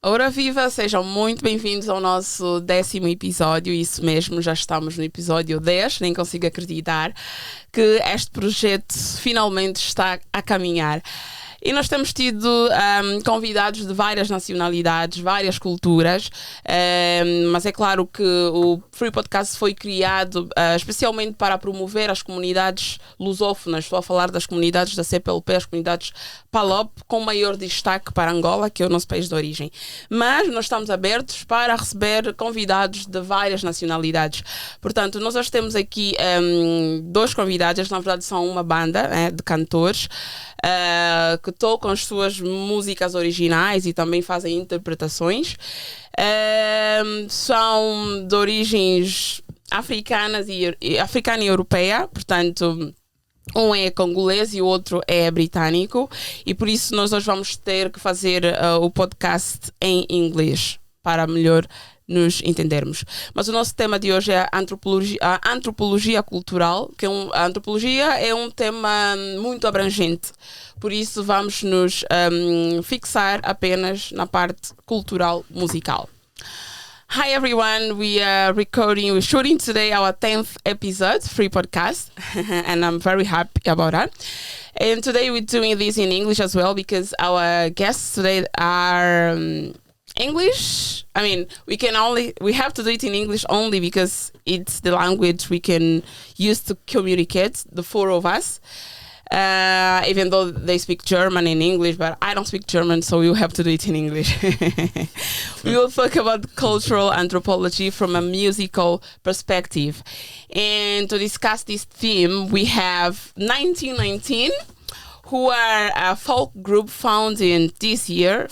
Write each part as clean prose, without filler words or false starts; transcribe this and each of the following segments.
Ora viva, sejam muito bem-vindos ao nosso 10º episódio, isso mesmo, já estamos no episódio 10, nem consigo acreditar que este projeto finalmente está a caminhar. E nós temos tido convidados de várias nacionalidades, várias culturas, mas é claro que o Free Podcast foi criado especialmente para promover as comunidades lusófonas. Estou a falar das comunidades da CPLP, as comunidades PALOP, com maior destaque para Angola, que é o nosso país de origem. Mas nós estamos abertos para receber convidados de várias nacionalidades. Portanto, nós hoje temos aqui dois convidados, na verdade são uma banda de cantores, que tocam as suas músicas originais e também fazem interpretações. São de origens africana e europeia, portanto, um é congolês e o outro é britânico, e por isso nós hoje vamos ter que fazer o podcast em inglês para melhor nos entendermos. Mas o nosso tema de hoje é a antropologia cultural, que a antropologia é um tema muito abrangente, por isso vamos nos fixar apenas na parte cultural musical. Hi everyone, we're shooting today our 10th episode, Free Podcast, and I'm very happy about that. And today we're doing this in English as well because our guests today are English. I mean, we have to do it in English only because it's the language we can use to communicate, the four of us. Even though they speak German and English, but I don't speak German, so we'll have to do it in English. We will talk about cultural anthropology from a musical perspective. And to discuss this theme, we have 1919, who are a folk group founded this year,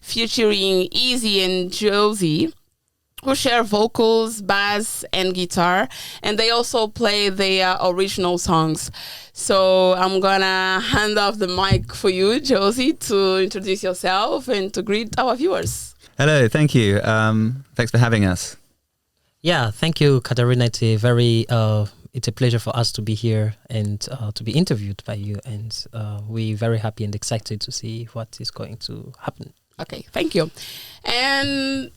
featuring Easy and Josy, who share vocals, bass, and guitar, and they also play their original songs. So I'm gonna hand off the mic for you, Josy, to introduce yourself and to greet our viewers. Hello, thank you. Thanks for having us. Yeah, thank you, Katarina. It's a pleasure for us to be here and to be interviewed by you, and we're very happy and excited to see what is going to happen. Okay, thank you. And,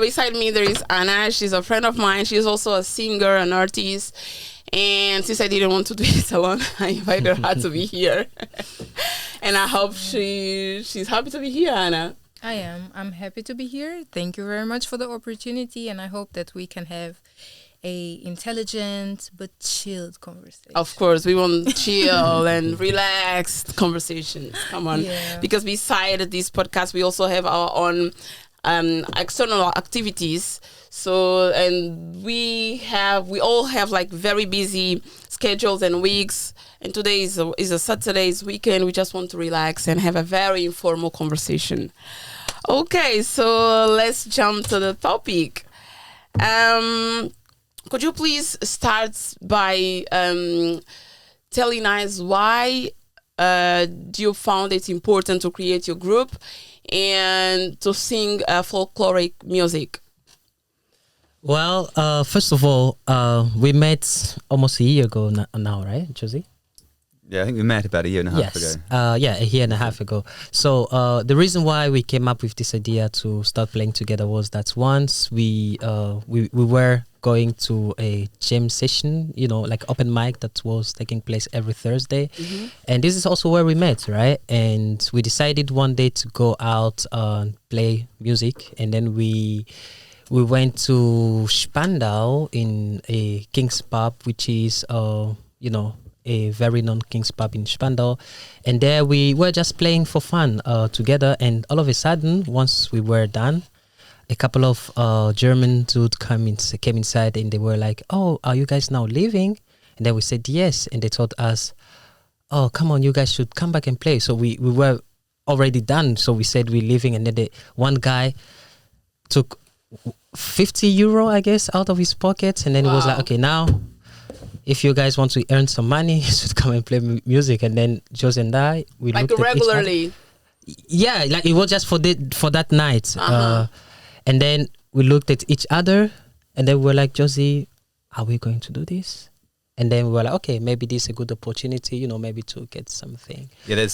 beside me there is Anna. She's a friend of mine. She's also a singer, an artist. And since I didn't want to do it alone, I invited her to be here. And I hope she's happy to be here, Anna. I am. I'm happy to be here. Thank you very much for the opportunity. And I hope that we can have a intelligent but chilled conversation. Of course, we want chill and relaxed conversations. Come on. Yeah. Because beside this podcast, we also have our own external activities. So, and we all have like very busy schedules and weeks. And today is a Saturday's weekend. We just want to relax and have a very informal conversation. Okay, so let's jump to the topic. Could you please start by telling us why do you found it important to create your group and to sing folkloric music? Well, first of all, we met almost a year ago now, right, Josy? Yeah, I think we met about a year and a half yes. ago. A year and a half ago. So the reason why we came up with this idea to start playing together was that once we were going to a jam session, like open mic that was taking place every Thursday. Mm-hmm. And this is also where we met, right? And we decided one day to go out and play music. And then we went to Spandau in a King's Pub, which is, a very known King's Pub in Spandau. And there we were just playing for fun together. And all of a sudden, once we were done, a couple of German dudes came inside and they were like, "Oh, are you guys now leaving?" And then we said yes. And they told us, "Oh, come on, you guys should come back and play." So we were already done. So we said we're leaving. And then one guy took €50, I guess, out of his pocket. And then he was like, "Okay, now, if you guys want to earn some money, you should come and play music." And then Josy and I, we like looked regularly. At each other. Yeah, like it was just for that night. Uh-huh. And then we looked at each other, and then we were like, "Josy, are we going to do this?" And then we were like, "Okay, maybe this is a good opportunity, maybe to get something." Yeah, there's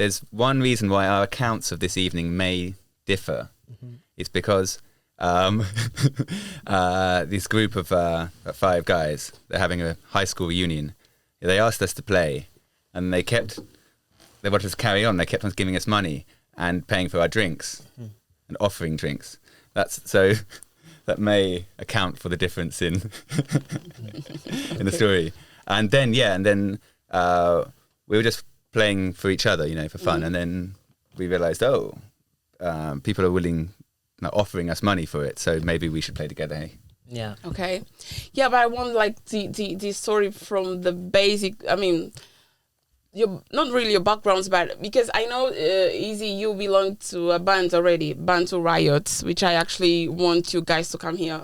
there's one reason why our accounts of this evening may differ. It's because this group of 5 guys, they're having a high school reunion. They asked us to play, and they wanted us to carry on. They kept on giving us money and paying for our drinks and offering drinks. That may account for the difference in in the story. And then we were just playing for each other, for fun. And then we realized, people are offering us money for it, so maybe we should play together. Hey? Yeah. Okay. Yeah, but I want like the story from the basic. I mean, not really your backgrounds, but because I know, Easy, you belong to a band already, Bantu Riots, which I actually want you guys to come here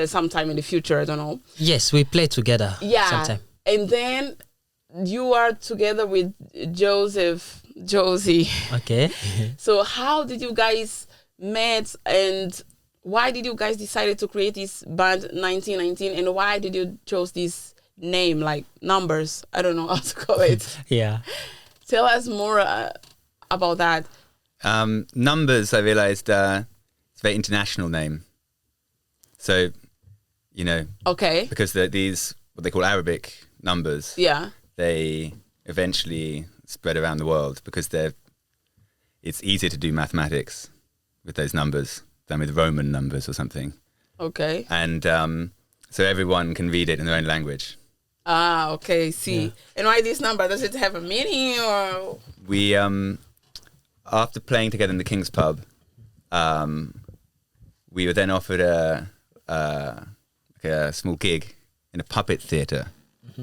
sometime in the future. I don't know. Yes, we play together. Yeah. Sometime. And then you are together with Josy. Okay. So how did you guys met, and why did you guys decided to create this band 1919, and why did you chose this name, like numbers? I don't know how to call it. Yeah. Tell us more about that. Numbers, I realized, it's a very international name. So, Okay. because these, what they call Arabic numbers, Yeah. they eventually spread around the world because it's easier to do mathematics with those numbers than with Roman numbers or something. Okay. And so everyone can read it in their own language. Ah, okay. See. Yeah. And why this number? Does it have a meaning or? We, after playing together in the King's Pub, we were then offered a small gig in a puppet theatre.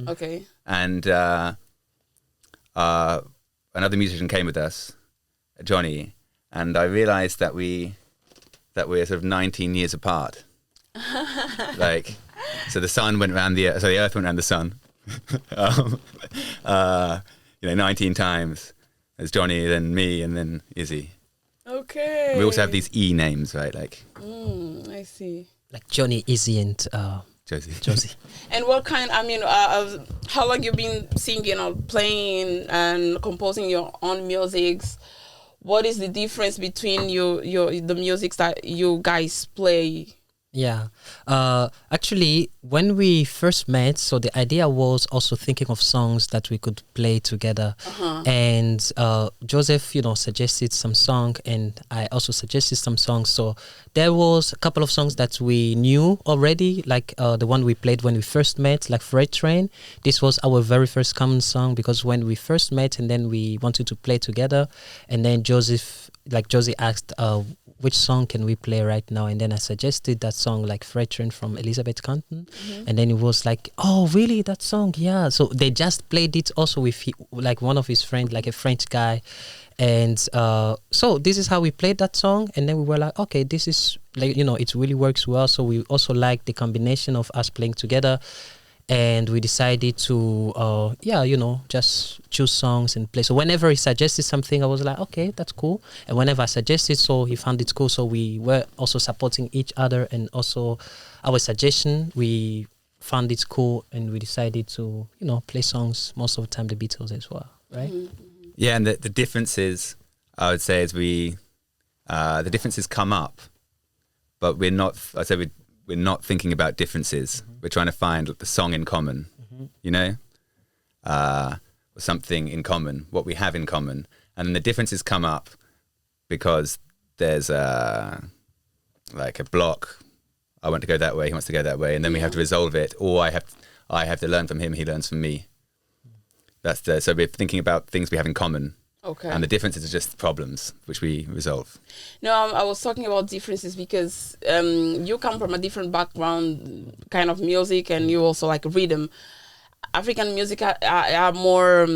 Okay. And another musician came with us, Johnny, and I realized that we're sort of 19 years apart. So the sun went around the earth went around the sun, 19 times. There's Johnny, then me, and then Izzy. Okay. We also have these E names, right? Like I see. Like Johnny, Izzy, and Josy. And what kind? I mean, how long you been singing or playing and composing your own musics? What is the difference between the music that you guys play? Yeah. Actually, when we first met, so the idea was also thinking of songs that we could play together. And Joseph, suggested some song, and I also suggested some songs. So there was a couple of songs that we knew already, like the one we played when we first met, like Freight Train. This was our very first common song because when we first met and then we wanted to play together, and then Josy asked, which song can we play right now? And then I suggested that song, like Freight Train from Elizabeth Canton. And then it was like, oh, really? That song? Yeah. So they just played it also with one of his friends, like a French guy. And so this is how we played that song. And then we were like, okay, this is it really works well. So we also like the combination of us playing together. And we decided to, just choose songs and play. So whenever he suggested something, I was like, okay, that's cool. And whenever I suggested, so he found it cool. So we were also supporting each other, and also our suggestion, we found it cool, and we decided to, play songs most of the time, the Beatles as well, right? Yeah, and the differences, I would say, is the differences come up, but we're not thinking about differences. We're trying to find the song in common, or something in common, what we have in common. And then the differences come up because there's a block. I want to go that way, he wants to go that way, and then we have to resolve it, or I have to learn from him, he learns from me. So we're thinking about things we have in common. Okay. And the differences are just problems which we resolve. No, I was talking about differences because you come from a different background, kind of music, and you also like rhythm. African music are more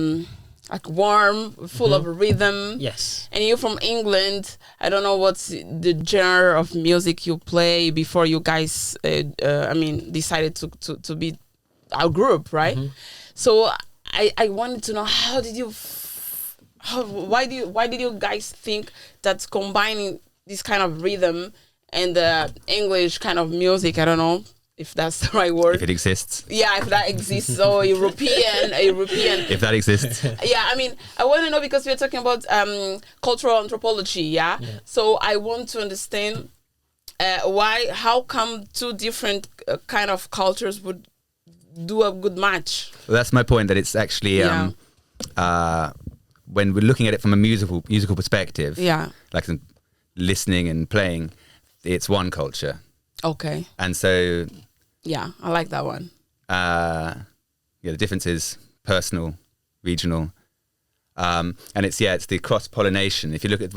like warm, full of rhythm. Yes. And you from England. I don't know what's the genre of music you play before you guys, decided to be our group, right? So I wanted to know why did you guys think that combining this kind of rhythm and the English kind of music, I don't know, if that's the right word. If it exists. Yeah, if that exists. So European. If that exists. Yeah, I mean, I want to know because we're talking about cultural anthropology, yeah? So I want to understand how come two different kind of cultures would do a good match? Well, that's my point, that it's actually, when we're looking at it from a musical perspective, like listening and playing, it's one culture. Okay. And so... Yeah, I like that one. The difference is personal, regional. And it's the cross-pollination. If you look at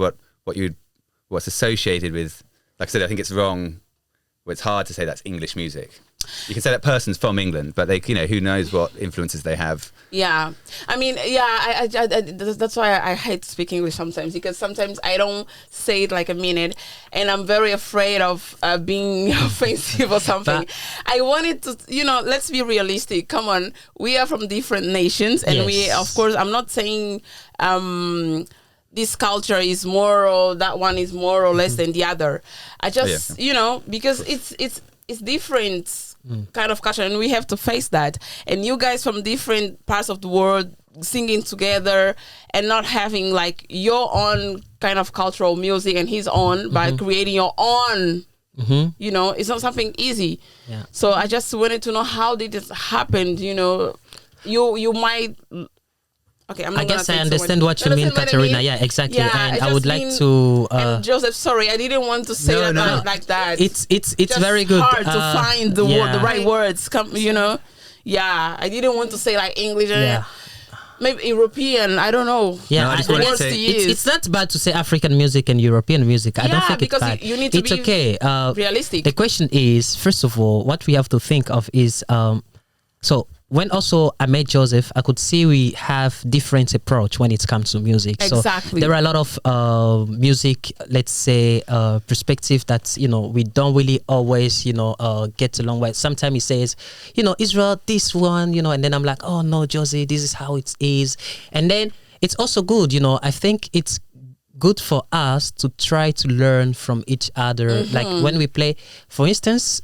what's associated with... Like I said, I think it's wrong. It's hard to say that's English music. You can say that person's from England, but they, who knows what influences they have. Yeah, I mean, I that's why I hate to speak English sometimes, because sometimes I don't say it like a minute, and I'm very afraid of being offensive or something. But I wanted to, let's be realistic. Come on, we are from different nations, and we, of course, I'm not saying this culture is more or that one is more or less than the other. I just, because it's different kind of culture, and we have to face that. And you guys from different parts of the world singing together and not having like your own kind of cultural music and his own, by creating your own, it's not something easy. Yeah. So I just wanted to know, how did this happen? You might... Okay, I guess I understand what you mean, Katerina. Yeah, exactly. Yeah, and I would like to... and Joseph, sorry, I didn't want to say like that. It's very good. Hard to find the right words. Yeah, I didn't want to say like English. Maybe European, I don't know. Yeah, it's not bad to say African music and European music. I don't think it's bad. You need to be okay. Realistic. The question is, first of all, what we have to think of is... when also I met Joseph, I could see we have different approach when it comes to music. Exactly. So there are a lot of music, let's say, perspective that, we don't really always, get along with. Sometimes he says, Israel, this one, and then I'm like, oh no, Josy, this is how it is. And then it's also good, I think it's good for us to try to learn from each other. Like when we play, for instance,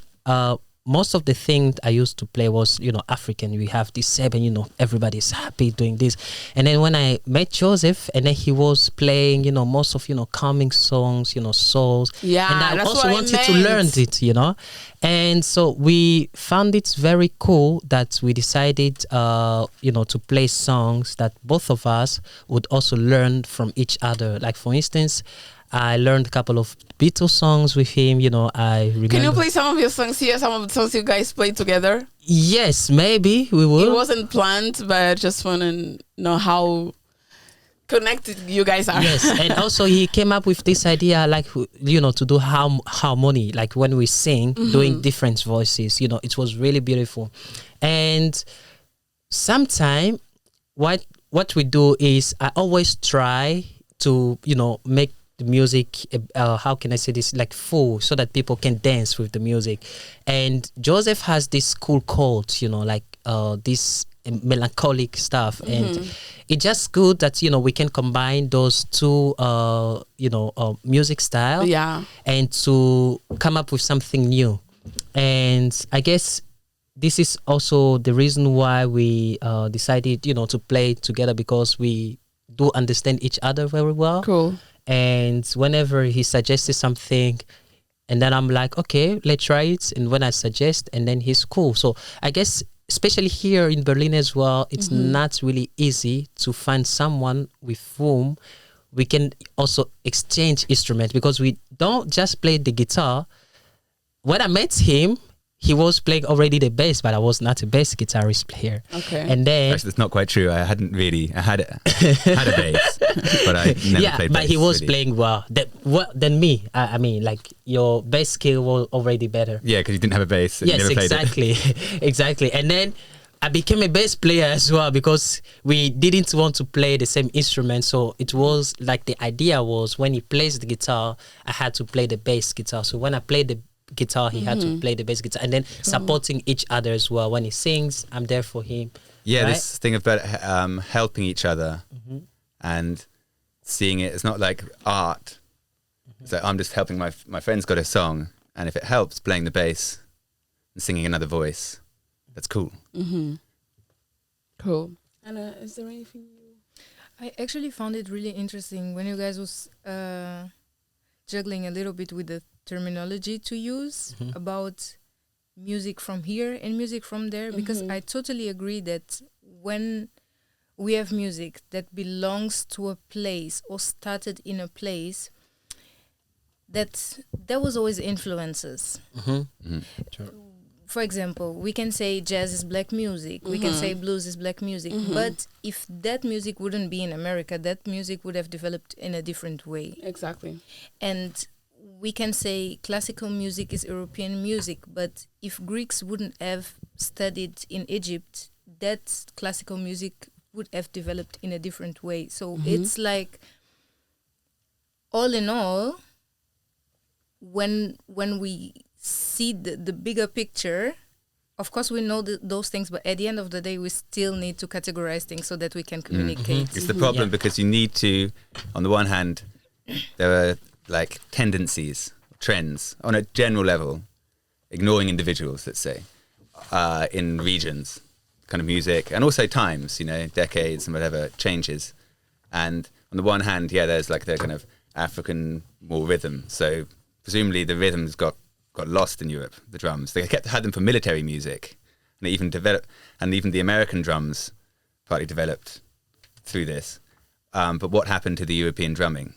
most of the things I used to play was, African. We have this 7, everybody's happy doing this. And then when I met Joseph, and then he was playing, most of, calming songs, souls. Yeah, and I that's also what wanted I to learn it, And so we found it very cool that we decided, to play songs that both of us would also learn from each other. Like, for instance, I learned a couple of Beatles songs with him, I remember. Can you play some of your songs here, some of the songs you guys played together? Yes, maybe we will. It wasn't planned, but I just want to know how connected you guys are. Yes, and also he came up with this idea, like, to do harmony, like when we sing, doing different voices, it was really beautiful. And sometimes what we do is I always try to, make the music, how can I say this, like full, so that people can dance with the music. And Joseph has this cool chords, like this melancholic stuff, and it's just good that we can combine those two music style, and to come up with something new. And I guess this is also the reason why we decided to play together, because we do understand each other very well. Cool. And whenever he suggested something, and then I'm like, okay, let's try it. And when I suggest, and then he's cool. So I guess, especially here in Berlin as well, it's not really easy to find someone with whom we can also exchange instruments, because we don't just play the guitar. When I met him, he was playing already the bass, but I was not a bass guitarist player. Okay. And then... Actually, that's not quite true. I had a bass, but I never played bass. But he was really playing well than me. I mean, like, your bass skill was already better. Yeah, because you didn't have a bass. Yes, you never exactly. Played it. Exactly. And then I became a bass player as well, because we didn't want to play the same instrument. So it was like, the idea was, when he plays the guitar, I had to play the bass guitar. So when I played the guitar, he had to play the bass guitar, and then supporting each other as well. When he sings, I'm there for him. Yeah, right? This thing about helping each other and seeing it, it's not like art. So I'm just helping my friend's got a song, and if it helps playing the bass, and singing another voice. That's cool. Cool. Anna, is there anything I actually found it really interesting when you guys was juggling a little bit with the terminology to use about music from here and music from there, because I totally agree that when we have music that belongs to a place or started in a place, that there was always influences. For example, we can say jazz is black music, we can say blues is black music, but if that music wouldn't be in America, that music would have developed in a different way. exactly? And we can say classical music is European music, but if Greeks wouldn't have studied in Egypt, that classical music would have developed in a different way. So it's like, all in all, when we see the bigger picture, of course we know those things, but at the end of the day we still need to categorize things so that we can communicate. It's the problem because you need to, on the one hand, there are like tendencies, trends on a general level, ignoring individuals, let's say, in regions, kind of music, and also times, decades and whatever changes. And on the one hand, there's like the kind of African more rhythm. So presumably the rhythms got lost in Europe, the drums. They had them for military music, and they even developed, and even the American drums partly developed through this. But what happened to the European drumming?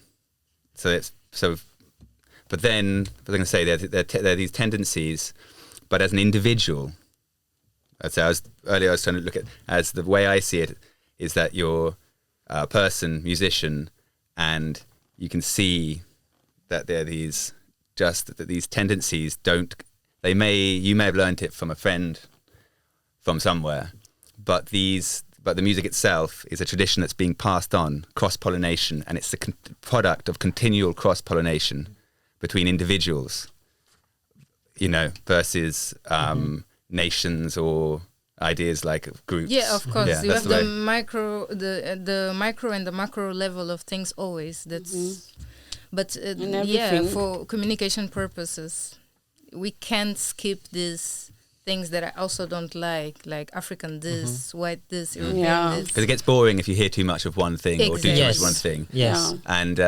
But then I was going to say there are these tendencies, but as an individual, earlier I was trying to look at, as the way I see it is that you're a person, musician, and you can see that there are these tendencies you may have learned it from a friend from somewhere, but the music itself is a tradition that's being passed on, cross-pollination, and it's the product of continual cross-pollination between individuals, versus nations or ideas like groups. Yeah, of course. You have the micro and the macro level of things always. That's, but for communication purposes, we can't skip these things that I also don't like African this, white this, European this. Because it gets boring if you hear too much of one thing or do too much of one thing. Yes. And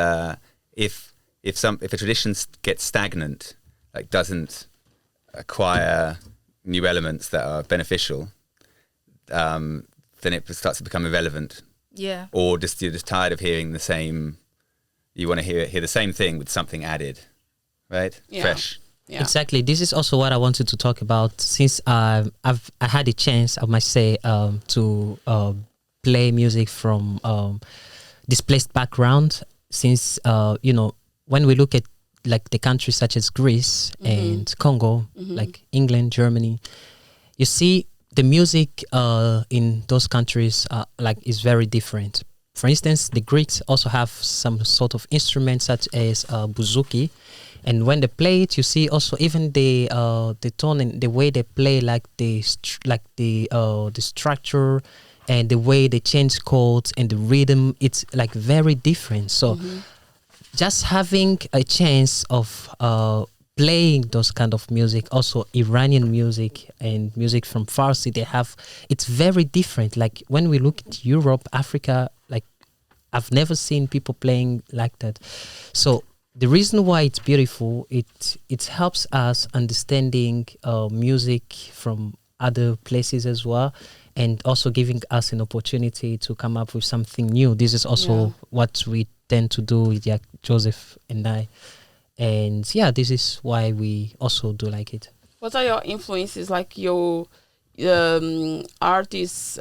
if a tradition gets stagnant, like doesn't acquire new elements that are beneficial, then it starts to become irrelevant. Yeah. Or you're just tired of hearing the same. You want to hear the same thing with something added, right? Yeah. Fresh. Yeah. Exactly. This is also what I wanted to talk about, since I had a chance, I must say, to play music from displaced background. Since when we look at like the countries such as Greece and Congo, like England, Germany, you see the music in those countries is very different. For instance, the Greeks also have some sort of instruments such as bouzouki, and when they play it, you see also even the tone and the way they play, the structure and the way they change chords and the rhythm. It's like very different. So just having a chance of playing those kind of music, also Iranian music and music from Farsi, it's very different. Like when we look at Europe, Africa, I've never seen people playing like that. So the reason why it's beautiful, it helps us understanding music from other places as well, and also giving us an opportunity to come up with something new. This is also what we tend to do with Joseph and I. And this is why we also do like it. What are your influences, like your artists,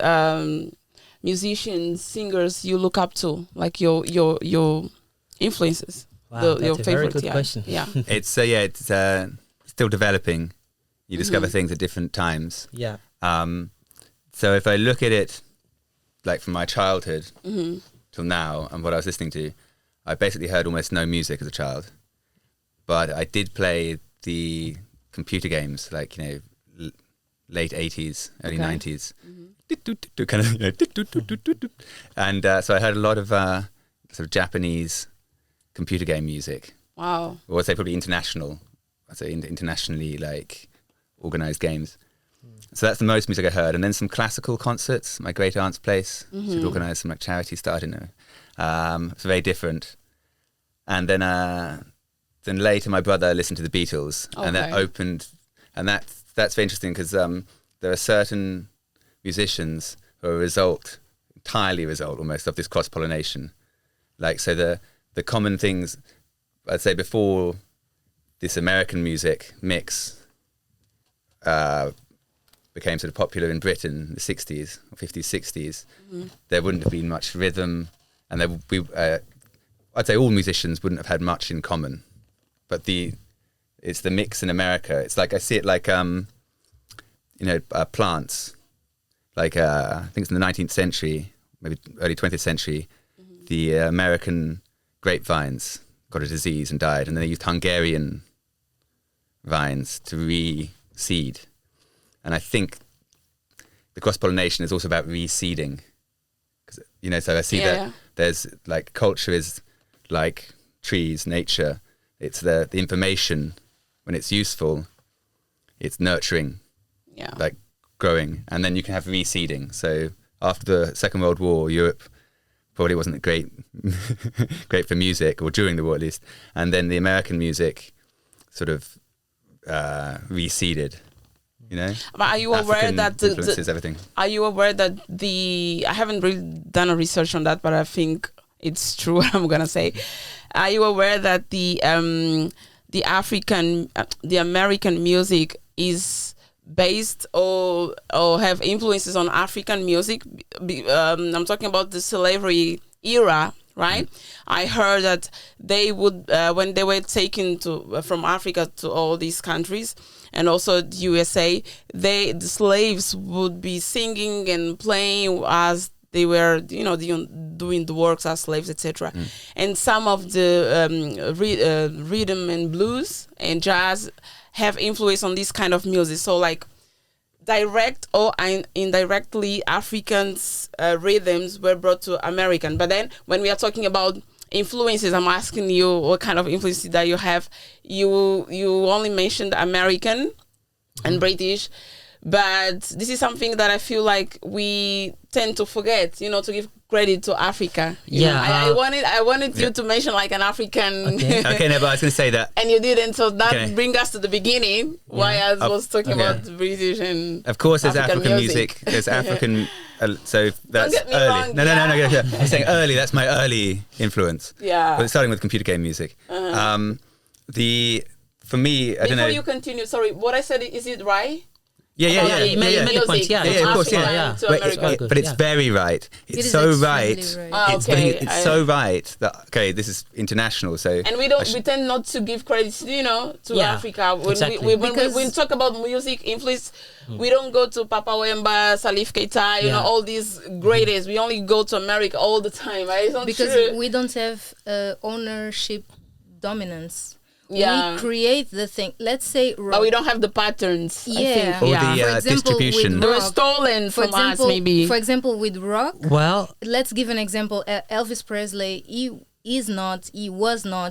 musicians, singers you look up to, like your influences? Wow, your that's favorite, a very good question. Yeah. It's still developing. You discover things at different times. Yeah. So if I look at it like from my childhood till now and what I was listening to, I basically heard almost no music as a child. But I did play the computer games, like, late 80s, early 90s. Kind of, and so I heard a lot of sort of Japanese computer game music. Wow. Or I'd say probably international. I'd say internationally, like, organised games. So that's the most music I heard. And then some classical concerts, my great aunt's place. She'd organise some like charity stuff, I don't know. It's very different. And then later my brother listened to the Beatles, and that opened, and that's very interesting because there are certain musicians who are entirely a result almost of this cross-pollination. Like, so the common things, I'd say before this American music mix became sort of popular in Britain in the 60s, or 50s, 60s, there wouldn't have been much rhythm, and I'd say all musicians wouldn't have had much in common. But it's the mix in America. It's like, I see it like, plants. Like, I think it's in the 19th century, maybe early 20th century, the American grapevines got a disease and died, and then they used Hungarian vines to reseed. And I think the cross-pollination is also about reseeding. So I see that there's like culture is like trees, nature. It's the information, when it's useful, it's nurturing, like growing. And then you can have reseeding. So after the Second World War, Europe probably wasn't great for music, or during the war at least. And then the American music sort of reseeded. But are you aware that influences everything? Are you aware that I haven't really done a research on that, but I think it's true what I'm gonna say. Are you aware that the American music is based or have influences on African music? I'm talking about the slavery era, right? I heard that they would, when they were taken from Africa to all these countries, and also the USA, the slaves would be singing and playing as they were, doing the works as slaves, etc. And some of the rhythm and blues and jazz have influence on this kind of music. So like direct or indirectly, Africans' rhythms were brought to American. But then when we are talking about influences, I'm asking you what kind of influences that you have. You only mentioned American and British, but this is something that I feel like we tend to forget, to give credit to Africa. I wanted you to mention like an African. Okay, no, but I was going to say that. And you didn't, so that brings us to the beginning, why I was talking about British and of course, there's African music. There's African, so that's Don't get me early. wrong, No. I'm saying early, that's my early influence. Yeah. But starting with computer game music. For me, I don't know. Before you continue, sorry, what I said, is it right? Yeah. You made the point, Of course, But it's very right. It's so right. It's so right that this is international. So and we tend not to give credit, to Africa. When we talk about music influence, we don't go to Papa Wemba, Salif Keita, all these greatest. We only go to America all the time. Right? It's not true. We don't have ownership dominance. Yeah. We create the thing. Let's say rock. But we don't have the patterns. Yeah. I think. Or Yeah. the For example, distribution. They were stolen from us, maybe. For example, with rock. Well, let's give an example. Elvis Presley. He was not,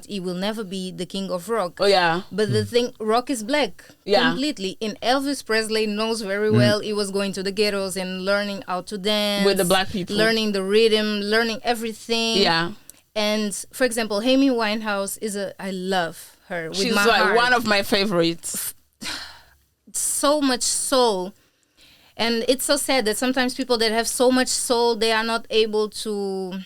he will never be the king of rock. Oh yeah. But the thing, rock is black. Yeah. Completely. And Elvis Presley knows very well he was going to the ghettos and learning how to dance. With the black people. Learning the rhythm, learning everything. Yeah. And for example, Amy Winehouse I love her with She's my like heart. one of my favorites. So much soul. And it's so sad that sometimes people that have so much soul, they are not able to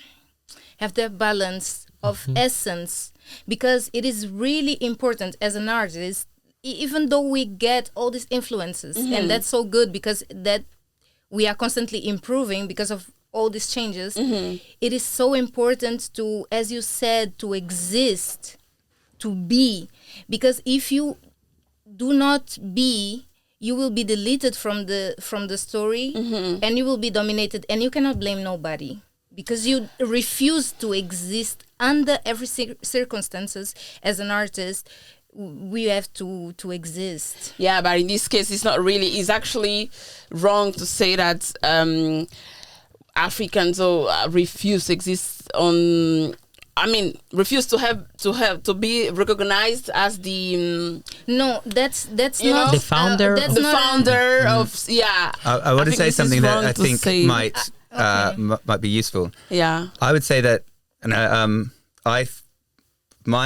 have that balance of essence, because it is really important as an artist, even though we get all these influences, and that's so good because that we are constantly improving because of all these changes. It is so important to, as you said, to exist, to be, because if you do not be, you will be deleted from the story, and you will be dominated, and you cannot blame nobody because you refuse to exist under every circumstances. As an artist, we have to exist. Yeah, but in this case, it's actually wrong to say that Africans refuse to exist refuse to be recognized as the No, that's You not know? The founder that's the not founder of I want to say this is something that wrong I to think say. might might be useful. Yeah, I would say that, my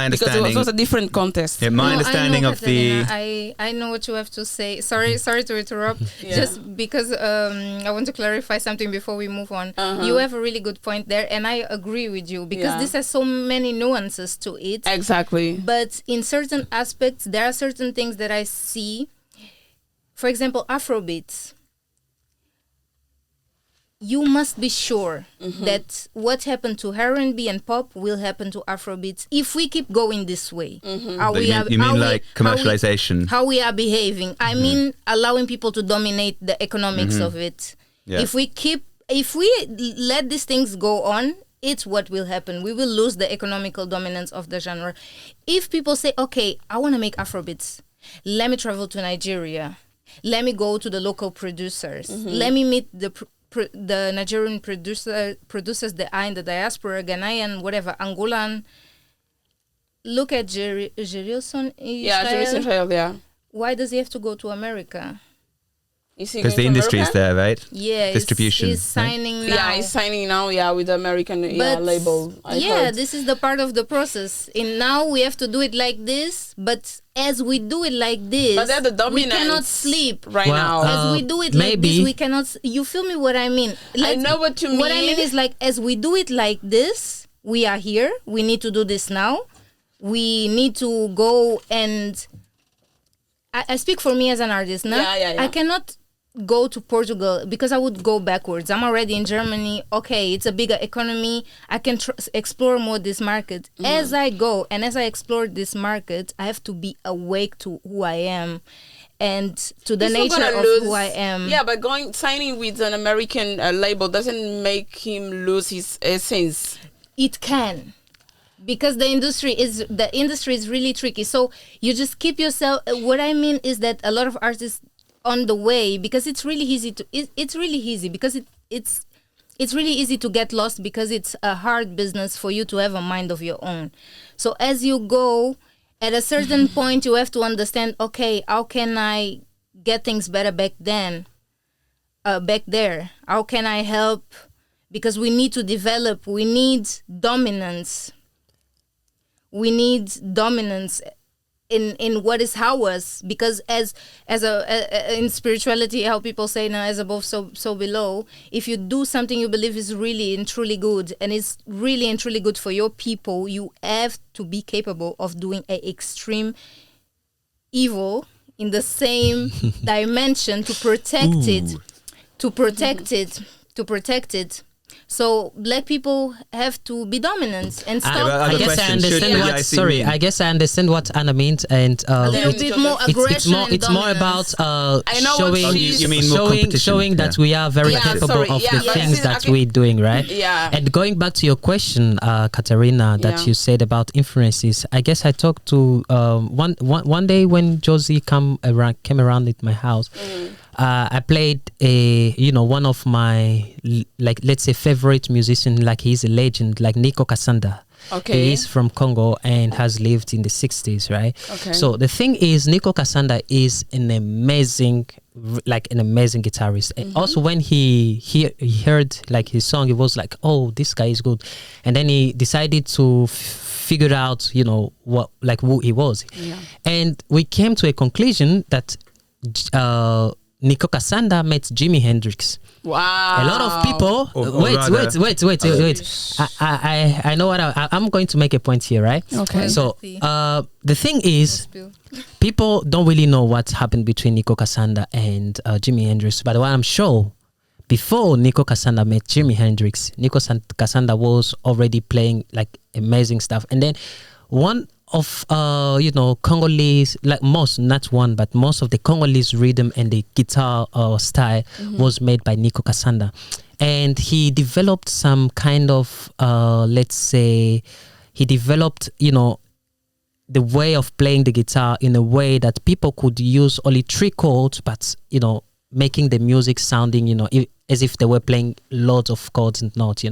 because understanding. it was a different contest. Yeah, my No, understanding I know, of the. Katarina, I know what you have to say. Sorry to interrupt. Yeah. Just because I want to clarify something before we move on. Uh-huh. You have a really good point there, and I agree with you because Yeah. this has so many nuances to it. Exactly. But in certain aspects, there are certain things that I see. For example, Afrobeats. You must be sure that what happened to R&B and pop will happen to Afrobeats if we keep going this way. How You mean like commercialization? How we are behaving. I mean, allowing people to dominate the economics of it. Yeah. If we let these things go on, it's what will happen. We will lose the economical dominance of the genre. If people say, okay, I want to make Afrobeats, let me travel to Nigeria. Let me go to the local producers. Let me meet the Nigerian producers that are in the diaspora, Ghanaian, whatever, Angolan. Look at Jerilson Yeah, Jerusalem Israel, yeah. Why does he have to go to America? Because the industry is there, right? Yeah, Distribution, He's signing now. Yeah, he's signing now. Yeah, with the American label. I heard. This is the part of the process. And now we have to do it like this. But as we do it like this, But they're the we dominant cannot sleep. right Well, now. As we do it like maybe- this, we cannot. You feel me? What I mean? I know what you mean. What I mean is like as we do it like this, we are here. We need to do this now. We need to go and. I speak for me as an artist. Now Yeah. I cannot go to Portugal because I would go backwards. I'm already in Germany. Okay, it's a bigger economy. I can explore more this market. As I go and as I explore this market, I have to be awake to who I am and to the He's not nature gonna of lose- who I am. Yeah, but signing with an American label doesn't make him lose his essence. It can. Because the industry is really tricky. So you just keep yourself. What I mean is that a lot of artists on the way, because it's really easy because it's really easy to get lost because it's a hard business for you to have a mind of your own. So as you go, at a certain point, you have to understand, okay, how can I get things better back there? How can I help? Because we need to develop, we need dominance. We need dominance in what is ours, because as in spirituality, how people say now, as above so below. If you do something you believe is really and truly good, and is really and truly good for your people, you have to be capable of doing an extreme evil in the same dimension to protect it. So black people have to be dominant and stop. I guess I understand what. Sorry, I guess I understand what Anna means, and a little bit more aggression. It's more about showing that Yeah. we are very capable of the things that we're doing, right? Yeah. And going back to your question, Katarina, that you said about influences, I guess I talked to one day when Josy came around at my house. I played one of my let's say favorite musician, like he's a legend, like Nico Kasanda. Okay. He is from Congo and has lived in the 60s, right? Okay. So the thing is, Nico Kasanda is an amazing guitarist. And also when he heard like his song, he was like, oh, this guy is good. And then he decided to figure out, who he was. Yeah. And we came to a conclusion that Nico Kasanda met Jimi Hendrix. Wow. A lot of people. Wait. I know what I'm going to make a point here, right? Okay. So the thing is, people don't really know what happened between Nico Kasanda and Jimi Hendrix. But what I'm sure, before Nico Kasanda met Jimi Hendrix, Nico Kasanda was already playing like amazing stuff. And then one of Congolese, like most of the Congolese rhythm and the guitar style was made by Nico Kasanda, and he developed some kind of the way of playing the guitar in a way that people could use only 3 chords, but making the music sounding as if they were playing loads of chords and notes,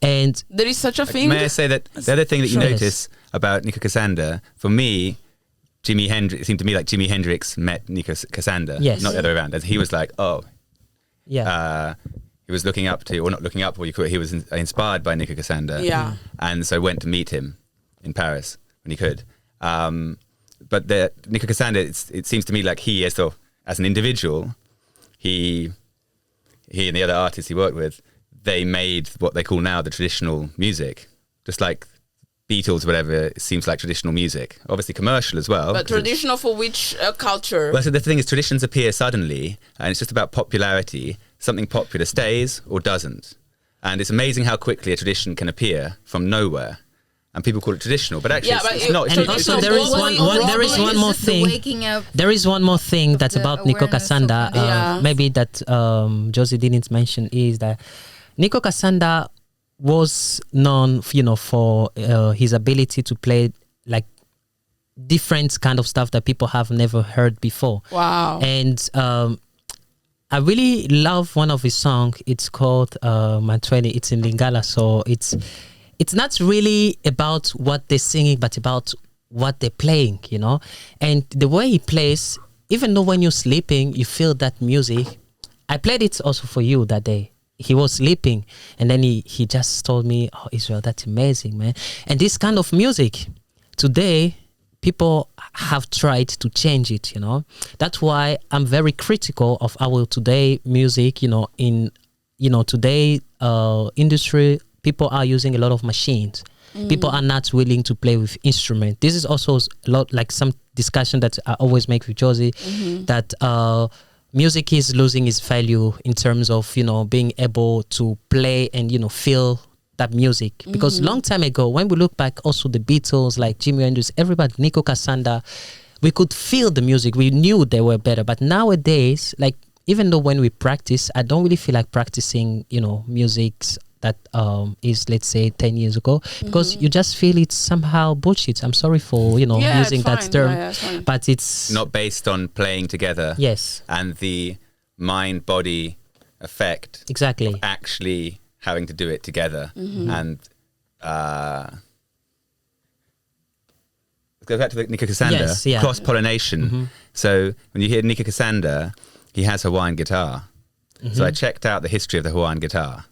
And There is such a thing. May I say that the other thing that you Sure. notice about Nico Cassander, for me, it seemed to me like Jimi Hendrix met Nico Cassander, Yes. not the other way around. As he was like, yeah, he was looking up to, or not looking up, he was inspired by Nico Cassander. Yeah. And so went to meet him in Paris when he could. But Nico Cassander, it seems to me like he, as an individual, he and the other artists he worked with, they made what they call now the traditional music. Just like Beatles, whatever, it seems like traditional music. Obviously commercial as well. But traditional for which culture? Well, so the thing is, traditions appear suddenly, and it's just about popularity. Something popular stays or doesn't. And it's amazing how quickly a tradition can appear from nowhere. And people call it traditional, but actually it's not. and also there is one more thing. Waking up. There is one more thing that's the about Nico awareness of Cassander. the- Yeah. Maybe that Josy didn't mention is that Nico Cassander was known, for his ability to play like different kind of stuff that people have never heard before. Wow. And I really love one of his songs. It's called Mantweni. It's in Lingala, so it's not really about what they're singing, but about what they're playing, And the way he plays, even though when you're sleeping, you feel that music. I played it also for you that day. He was sleeping, and then he just told me, "Oh, Israel, that's amazing, man." And this kind of music, today, people have tried to change it, That's why I'm very critical of our today music, in, today industry, people are using a lot of machines. People are not willing to play with instruments. This is also a lot like some discussion that I always make with Josy, that music is losing its value in terms of, being able to play and, feel that music. Because long time ago, when we look back, also the Beatles, like Jimi Hendrix, everybody, Nico Cassander, we could feel the music. We knew they were better. But nowadays, like, even though when we practice, I don't really feel like practicing, music that is, let's say, 10 years ago, because you just feel it's somehow bullshit. I'm sorry for, using that term, it's fine. but it's Not based on playing together. Yes, And the mind-body effect exactly. actually having to do it together. And let's go back to Nico Cassander. Yes, yeah. Cross-pollination. So when you hear Nico Cassander, he has Hawaiian guitar. So I checked out the history of the Hawaiian guitar.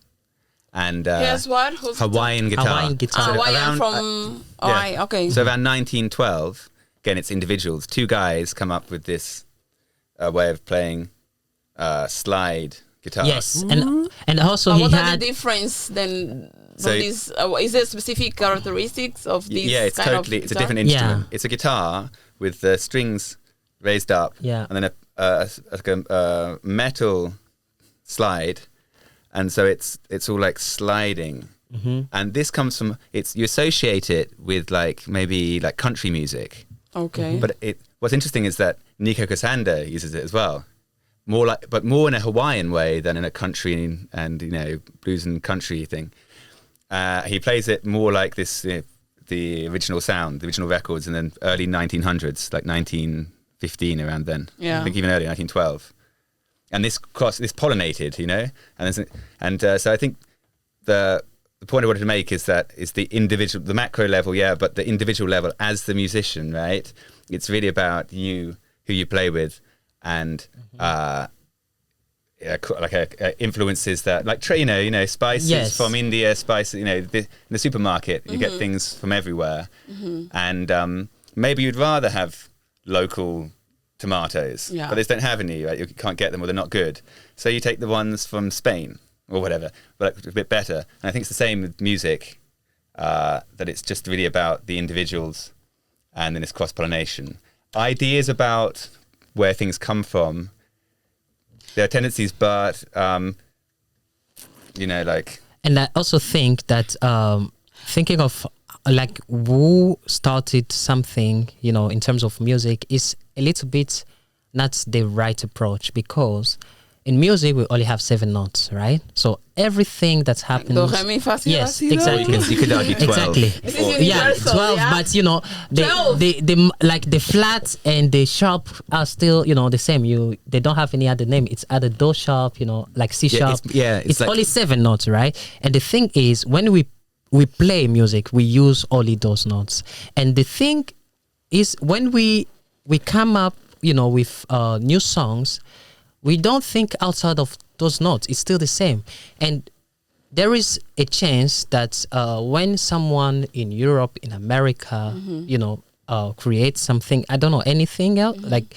And Yes, what? Who's Hawaiian guitar. Hawaiian guitar. So Hawaiian around- from yeah. Hawaii. Okay. So around 1912, again, it's individuals. Two guys come up with this way of playing slide guitar. Yes, and also he what are had the difference then? So- From these, is there specific characteristics of these? Yeah, it's kind totally. Of It's a guitar? different instrument. Yeah. It's a guitar with the strings raised up, Yeah. and then a metal slide, and so it's all like sliding. And this comes from you associate it with like maybe like country music, Okay. but what's interesting is that Nico Cassander uses it as well, but more in a Hawaiian way than in a country and blues and country thing. He plays it more like this, the original sound, the original records, and then early 1900s, like 1915, around then. Yeah. I think even early 1912. And this pollinated, and so I think the point I wanted to make is that it's the individual, the macro level, yeah, but the individual level as the musician, right? It's really about you, who you play with, and influences that, like spices Yes. from India, spices, in the supermarket, you get things from everywhere, and maybe you'd rather have local tomatoes, Yeah. but they don't have any, right? You can't get them, or they're not good. So you take the ones from Spain or whatever, but a bit better. And I think it's the same with music, that it's just really about the individuals, and then it's cross-pollination. Ideas about where things come from, there are tendencies, but like. And I also think that thinking of like who started something, in terms of music is a little bit not the right approach, because in music we only have 7 notes, right? So everything that's happening. Do, re, mi, fa, si, Yes, la, si, do. exactly. You could argue 12. Exactly. This is Yeah, universal, 12. yeah? But you know, 12. the like the flat and the sharp are still, you know, the same. They don't have any other name. It's either do sharp, you know, like C sharp. It's like, only 7 notes, right? And the thing is, when we play music, we use only those notes. And the thing is, when we come up, you know, with new songs, we don't think outside of those notes. It's still the same. And there is a chance that when someone in Europe, in America, you know, creates something, I don't know, anything else, like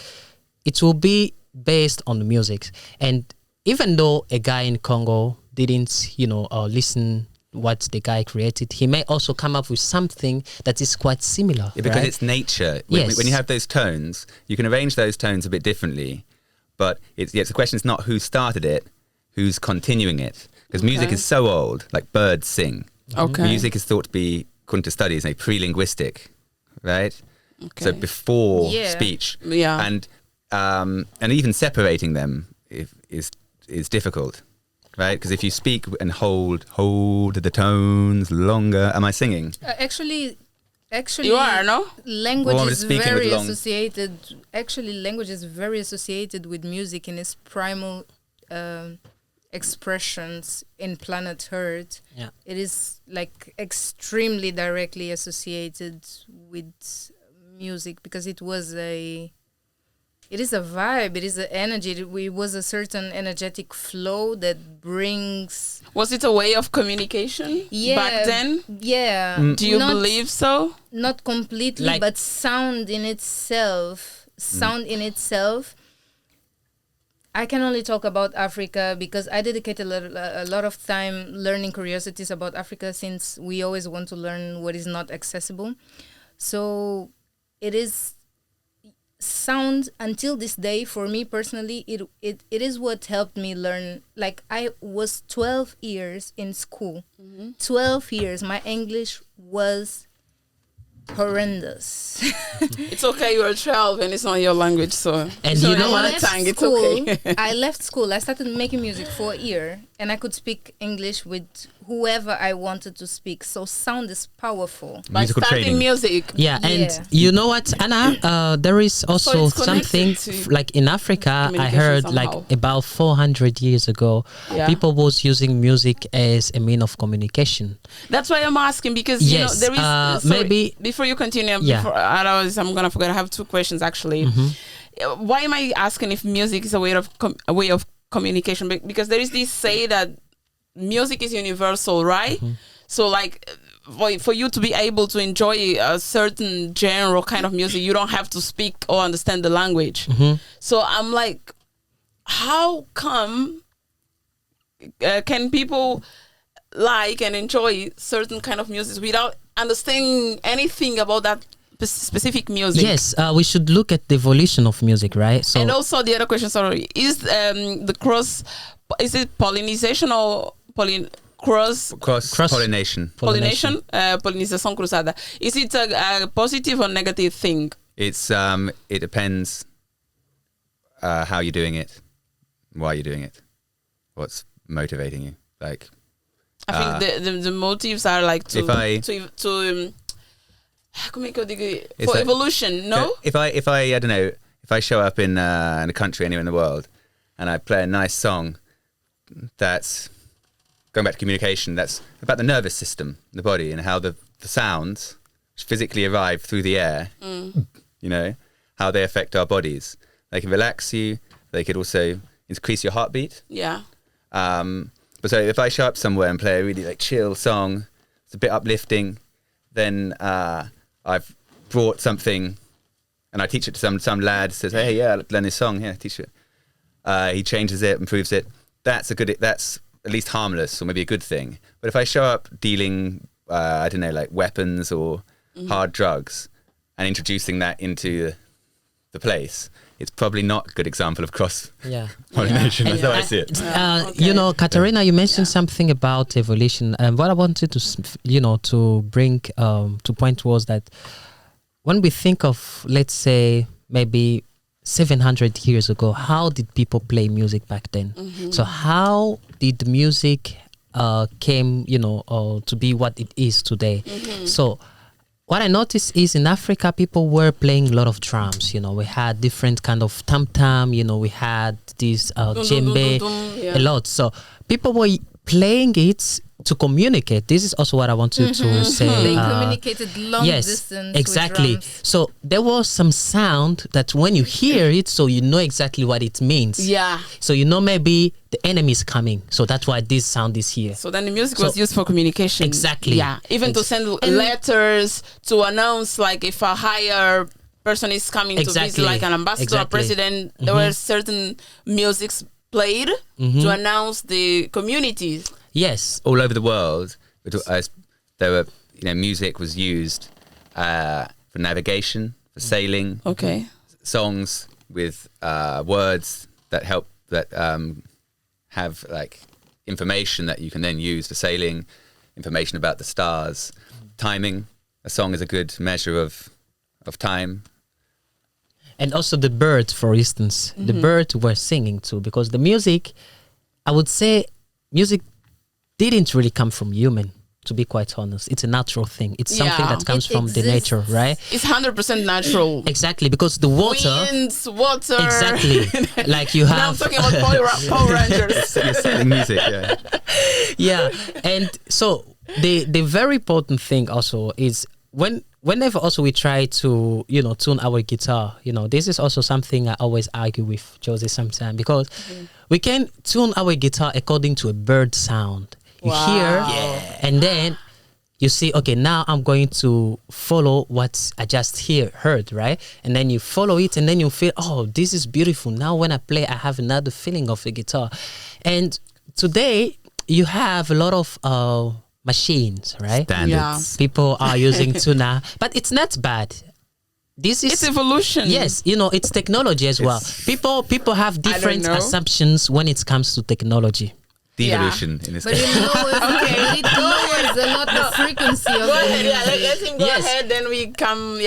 it will be based on the music. And even though a guy in Congo didn't, you know, listen what the guy created, he may also come up with something that is quite similar. Yeah, because right? it's nature. Yes. When you have those tones, you can arrange those tones a bit differently. But the question is not who started it, who's continuing it. Because music is so old, like birds sing. Okay. Music is thought to be, according to studies, pre-linguistic, right? Okay. So before Yeah. speech. Yeah. And even separating them is difficult, right? Because if you speak and hold the tones longer, am I singing? Actually, You are, no? language Well, I'm is speaking with very long- associated. Actually, language is very associated with music in its primal expressions in planet Earth. Yeah. It is like extremely directly associated with music because it is a vibe, it is an energy. It was a certain energetic flow that brings. Was it a way of communication back then? Yeah. Do you Not- believe so? Not completely, Like- but sound in itself. I can only talk about Africa because I dedicate a lot of time learning curiosities about Africa, since we always want to learn what is not accessible. So it is sound until this day. For me personally, it is what helped me learn. Like, I was 12 years in school. 12 years. My English was horrendous. It's okay, you're 12 and it's not your language, so. And so you know in what? mother tongue, it's okay. I left school. I started making music for a year, and I could speak English with whoever I wanted to speak. So sound is powerful. By Musical starting training. music. Yeah, and Yeah. you know what, Anna? There is also it's connected something to like in Africa. I communication heard somehow. like about 400 years ago, Yeah. people was using music as a mean of communication. That's why I'm asking, because you know Yes, there is maybe- before you continue. Yeah. Before, otherwise I'm gonna forget. I have 2 questions actually. Why am I asking if music is a way of communication? Because there is this say that music is universal, right? So like for you to be able to enjoy a certain genre kind of music, you don't have to speak or understand the language. So I'm like, how come can people like and enjoy certain kind of music without understanding anything about that specific music? Yes, we should look at the evolution of music, right? So And also the other question, sorry, is is it pollinization or Cross-pollination. pollination? Pollinização cruzada. Is it a positive or negative thing? It's it depends how you're doing it, why you're doing it, what's motivating you. Like, I think the motives are like If I- como é que eu digo? It's For like- evolution, no? if I don't know, if I show up in a country anywhere in the world and I play a nice song that's going back to communication, that's about the nervous system, the body, and how the sounds physically arrive through the air, you know, how they affect our bodies. They can relax you, they could also increase your heartbeat. Yeah. But so if I show up somewhere and play a really like chill song, it's a bit uplifting, then I've brought something and I teach it to some lad, says, hey, yeah, learn this song, yeah, teach it. He changes it, improves it. That's at least harmless, or maybe a good thing. But if I show up dealing, I don't know, like weapons or hard drugs and introducing that into the place, it's probably not a good example of cross-pollination. Yeah. That's how I see it. You know, Katarina, you mentioned something about evolution, and what I wanted to, to bring to point was that when we think of, let's say, maybe 700 years ago, how did people play music back then? So how did music came, to be what it is today? So what I noticed is in Africa, people were playing a lot of drums. We had different kind of tam-tam, we had this djembe, a lot. So people were playing it to communicate. This is also what I wanted to say. They communicated long distance. Exactly. With drums. So there was some sound that when you hear it, so you know exactly what it means. Yeah. So maybe the enemy is coming. So that's why this sound is here. So then the music was used for communication. Exactly. Yeah. Even to send letters, to announce like if a higher person is coming to visit, like an ambassador or president, there were certain musics played to announce the communities. Yes. All over the world, there were, music was used for navigation, for sailing. Okay. Songs with words that help, that have like information that you can then use for sailing, information about the stars, timing. A song is a good measure of time. And also the birds, for instance. The birds were singing too, because the music, I would say music didn't really come from human, to be quite honest. It's a natural thing. It's something that comes from the nature, right? It's 100% natural. Exactly, because the water... Winds, water. Exactly. Like you have... Now I'm talking about Power Rangers. You're selling music, yeah. Yeah, and so the very important thing also is whenever also we try to, tune our guitar, this is also something I always argue with Josy sometimes, because we can tune our guitar according to a bird sound. You hear, and then you see, okay, now I'm going to follow what I just heard, right? And then you follow it, and then you feel, oh, this is beautiful. Now when I play, I have another feeling of the guitar. And today, you have a lot of machines, right? Standards. Yeah. People are using tuna, but it's not bad. It's evolution. Yes, it's technology as well. People have different assumptions when it comes to technology. Devolution in this But case. it lowers a lot the frequency of Go the ahead, music. let him go ahead, then we come,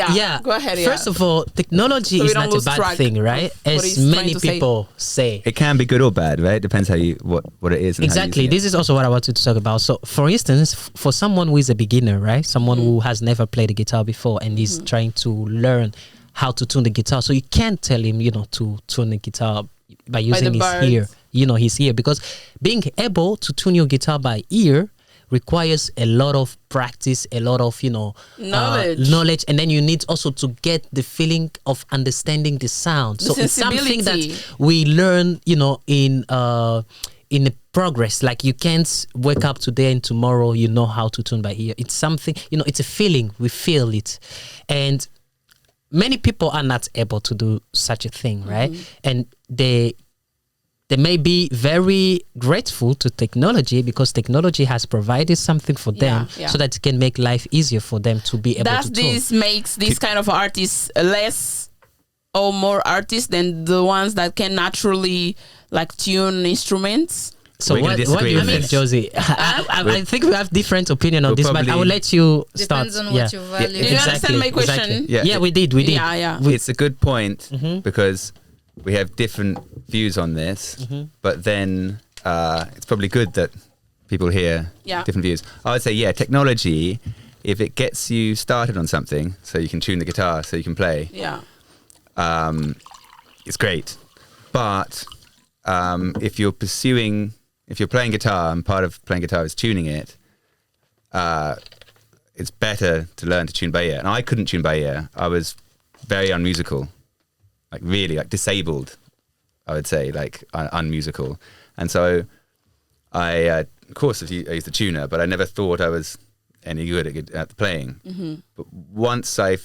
go ahead, First of all, technology So we is don't not a lose bad track thing, right? of what As he's trying many to say. people say. It can be good or bad, right? It depends how what it is. And Exactly. This is also what I wanted to talk about. So, for instance, for someone who is a beginner, right? Someone who has never played the guitar before and is trying to learn how to tune the guitar. So you can't tell him, to tune the guitar by using his ear. His ear, because being able to tune your guitar by ear requires a lot of practice, a lot of knowledge, and then you need also to get the feeling of understanding the sound. So it's something that we learn, in the progress. Like you can't wake up today and tomorrow you know how to tune by ear. It's something, it's a feeling. We feel it, and many people are not able to do such a thing, right? And they may be very grateful to technology, because technology has provided something for them so that it can make life easier for them to be able to tune. This makes these kind of artists less or more artists than the ones that can naturally like tune instruments? So what do you think, Josy? I think we have different opinion on this, but I will let you start. Depends on what you value. Do you understand my question? Yeah, we did. Yeah. It's a good point because we have different views on this, but then it's probably good that people hear different views. I would say, technology, if it gets you started on something, so you can tune the guitar, so you can play, it's great. But if you're playing guitar and part of playing guitar is tuning it, it's better to learn to tune by ear. And I couldn't tune by ear. I was very unmusical. Like really, like disabled, I would say, like unmusical. And so of course, I used the tuner, but I never thought I was any good at the playing. But once I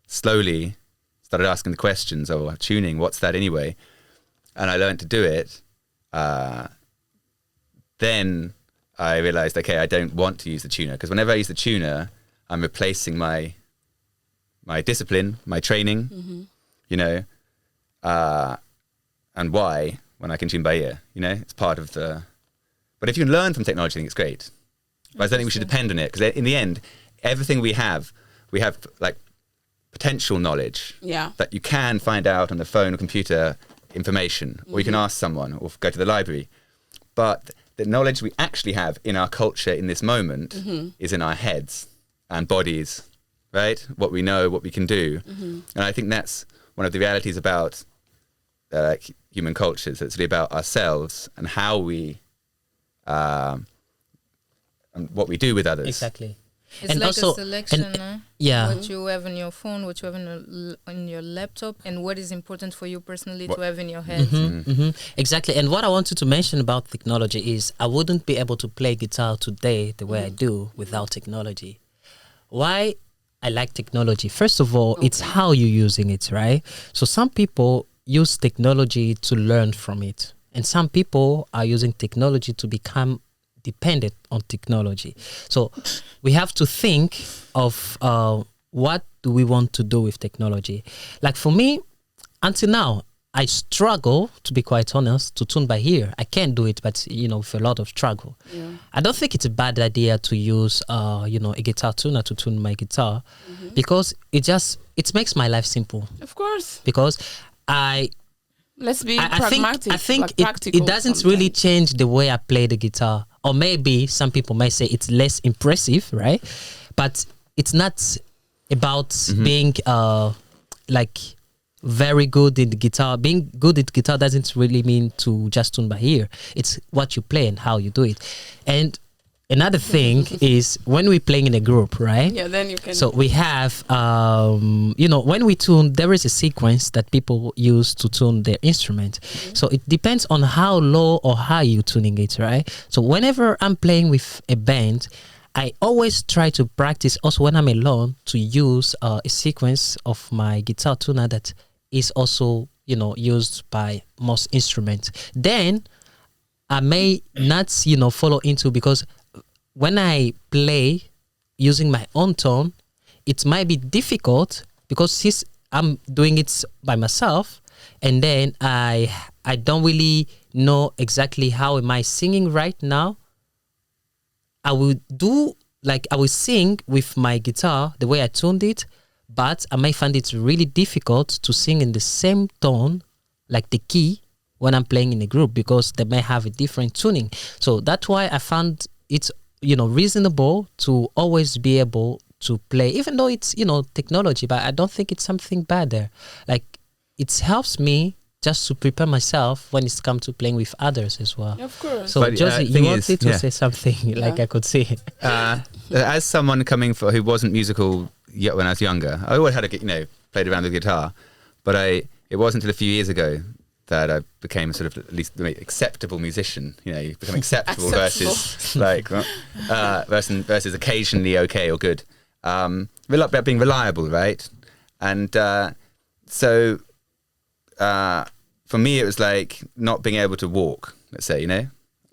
slowly started asking the questions, tuning, what's that anyway? And I learned to do it. Then I realized, okay, I don't want to use the tuner, because whenever I use the tuner, I'm replacing my discipline, my training, and why, when I can tune by ear, it's part of the... But if you can learn from technology, I think it's great. But I don't think we should depend on it, because in the end, everything we have like potential knowledge Yeah. that you can find out on the phone or computer information, or you can ask someone or go to the library. But the knowledge we actually have in our culture in this moment is in our heads and bodies, right? What we know, what we can do. And I think that's one of the realities about human cultures. It's really about ourselves and how we, and what we do with others. Exactly. It's And like also- a selection, yeah. what you have on your phone, what you have on your laptop, and what is important for you personally to have in your head. Exactly. And what I wanted to mention about technology is I wouldn't be able to play guitar today the way I do without technology. Why I like technology? First of all, it's how you're using it, right? So some people use technology to learn from it, and some people are using technology to become dependent on technology. So we have to think of what do we want to do with technology. Like for me, until now, I struggle, to be quite honest, to tune by ear. I can't do it, but with a lot of struggle. Yeah. I don't think it's a bad idea to use a guitar tuner to tune my guitar, because it makes my life simple. Of course. Because Let's be I pragmatic. think like practical it doesn't really sometimes. change the way I play the guitar. Or maybe some people might say it's less impressive, right? But it's not about being like very good in the guitar. Being good at guitar doesn't really mean to just tune by ear. It's what you play and how you do it. And another thing is when we're playing in a group, right? Yeah, then you can. So we have, when we tune, there is a sequence that people use to tune their instrument. So it depends on how low or high you're tuning it, right? So whenever I'm playing with a band, I always try to practice also when I'm alone to use a sequence of my guitar tuner that is also, used by most instruments. Then I may not, follow into, because when I play using my own tone, it might be difficult because since I'm doing it by myself, and then I don't really know exactly how am I singing right now. I will sing with my guitar the way I tuned it, but I may find it really difficult to sing in the same tone, like the key, when I'm playing in a group, because they may have a different tuning. So that's why I found it's reasonable to always be able to play, even though it's technology, but I don't think it's something bad there. Like it helps me just to prepare myself when it's come to playing with others as well. Of course. So But, Josy, you thing wanted is, to say something, like I could see. As someone who wasn't musical yet when I was younger, I always had played around with guitar, but it wasn't until a few years ago that I became a sort of at least acceptable musician. You become acceptable versus versus occasionally okay or good. About being reliable, right? And so for me, it was like not being able to walk. Let's say,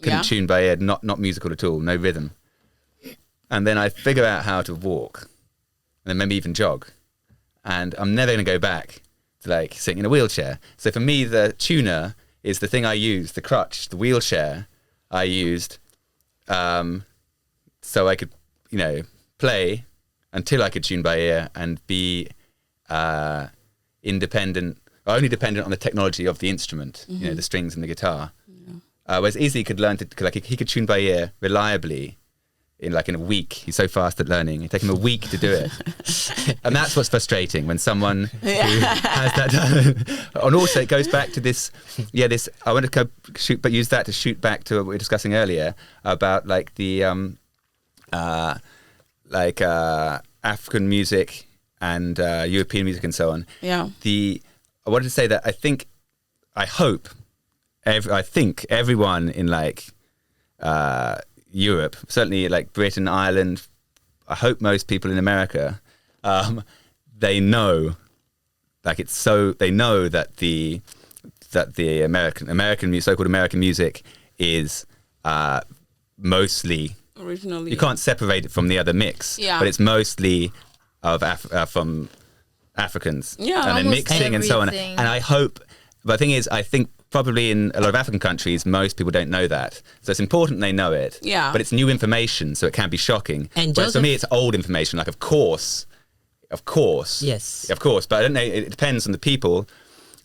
couldn't tune by ear, not musical at all, no rhythm. And then I figure out how to walk, and then maybe even jog, and I'm never going to go back to sitting in a wheelchair. So for me, the tuner is the thing I used, the crutch, the wheelchair I used, so I could, play until I could tune by ear and be independent, or only dependent on the technology of the instrument, the strings and the guitar. Whereas Izzy could learn he could tune by ear reliably in a week. He's so fast at learning. It took him a week to do it. And that's what's frustrating when someone who has that done. And also it goes back to this, I want to use that to shoot back to what we were discussing earlier about the African music and European music and so on. Yeah. I wanted to say that I think everyone in Europe, certainly Britain, Ireland, I hope most people in America, they know they know that the American so-called American music is mostly Originally, you can't separate it from the other mix, but it's mostly from Africans, and then mixing and so on. And I hope, but the thing is, I think probably in a lot of African countries, most people don't know that. So it's important they know it. Yeah. But it's new information, so it can be shocking. And Whereas for me, it's old information. Of course, of course. Yes. Of course, but I don't know. It depends on the people.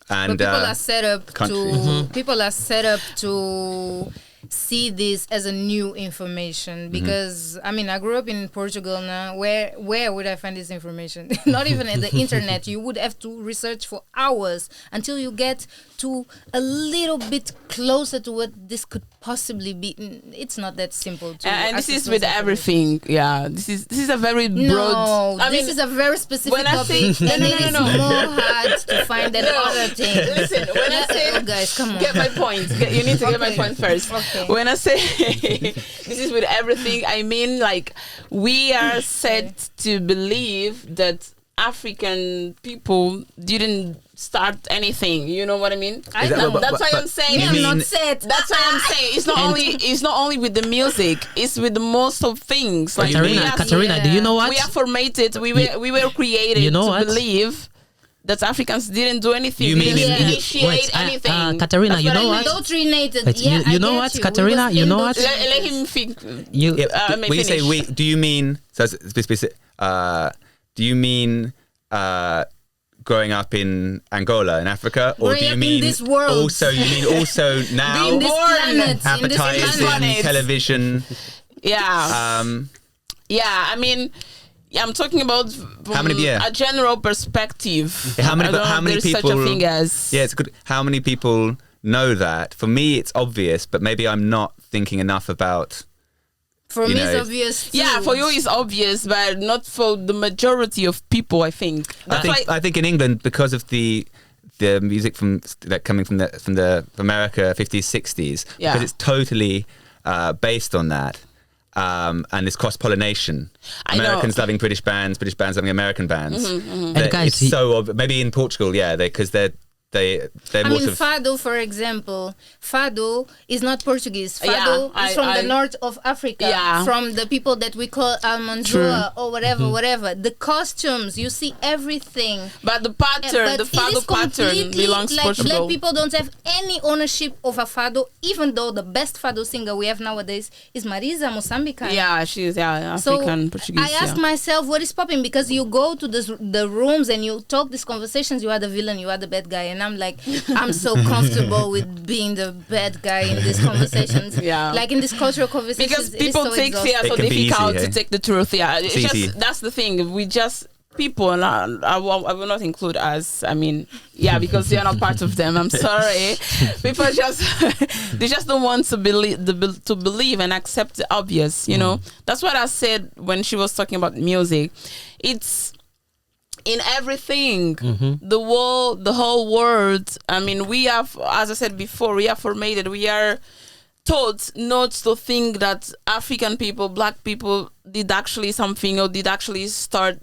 And but people are set up country. to people are set up to see this as a new information because I mean I grew up in Portugal now. Where would I find this information? Not even at the internet. You would have to research for hours until you get to a little bit closer to what this could possibly be. It's not that simple to and this access is with those everything. Yeah, this is a very broad. No, I this mean, is a very specific when I topic, say- and no, it is no, no. more hard to find than other things. Listen, when I say Oh, guys, come on. get my point. You need to get my Okay. point first. Okay. When I say this is with everything, I mean like we are set to believe that African people didn't start anything. You know what I mean? I know. That's why I'm saying. you I'm mean- not set. That's why I'm saying it's not only with the music. It's with the most of things. Like we Katarina, are, do you know what? we are formated. We were created You know to what? believe that Africans didn't do anything. You We mean didn't in- initiate Wait, anything. Katarina, That's you what know I what? mean. Indoctrinated. Wait, Yeah, you I know get what, you. Katarina, We was you know what? Let him think. You Yeah, I may when you say finish. we, do you mean do you mean growing up in Angola in Africa, or Growing do you up in mean this world. also now in this planet, in this advertising, planet. television? Yeah. Yeah, I mean, I'm talking about How many- yeah. a general perspective. How many? I don't But how know if many there's people? such a thing as Yeah, it's good. How many people know that? For me, it's obvious, but maybe I'm not thinking enough about. For You me, know, it's obvious. Too. yeah, for you it's obvious, but not for the majority of people. I think. That's why. I think in England, because of the music from coming from America 50s 60s, Yeah. because it's totally based on that. And this cross pollination. I know. Americans loving British bands loving American bands. And guys, it's so maybe in Portugal, yeah, because they're I more mean, sort of, Fado, for example. Fado is not Portuguese. Yeah, Fado is from I- the north of Africa. Yeah. From the people that we call Almanzora or whatever. The costumes, you see everything. But the pattern, But the it fado is pattern completely belongs to like Portugal. black people don't have any ownership of a fado, even though the best fado singer we have nowadays is Marisa Moçambican. Yeah, she's So African Portuguese. I ask yeah. myself, what is popping? Because you go to the rooms and you talk these conversations. You are the villain, you are the bad guy, and I'm like, I'm so comfortable with being the bad guy in these conversations. Yeah. Like in these cultural conversations, Because it is people so take exhausting. fear so It can be difficult easy, to eh? take the truth. Yeah, it's easy. just that's the thing. We just people, and I will not include us. I mean, yeah, because they are not part of them. I'm sorry. People just they just don't want to believe and accept the obvious. You know, that's what I said when she was talking about music. It's in everything, the whole world. I mean, we have, as I said before, we are formatted. We are taught not to think that African people, black people, did actually something or did actually start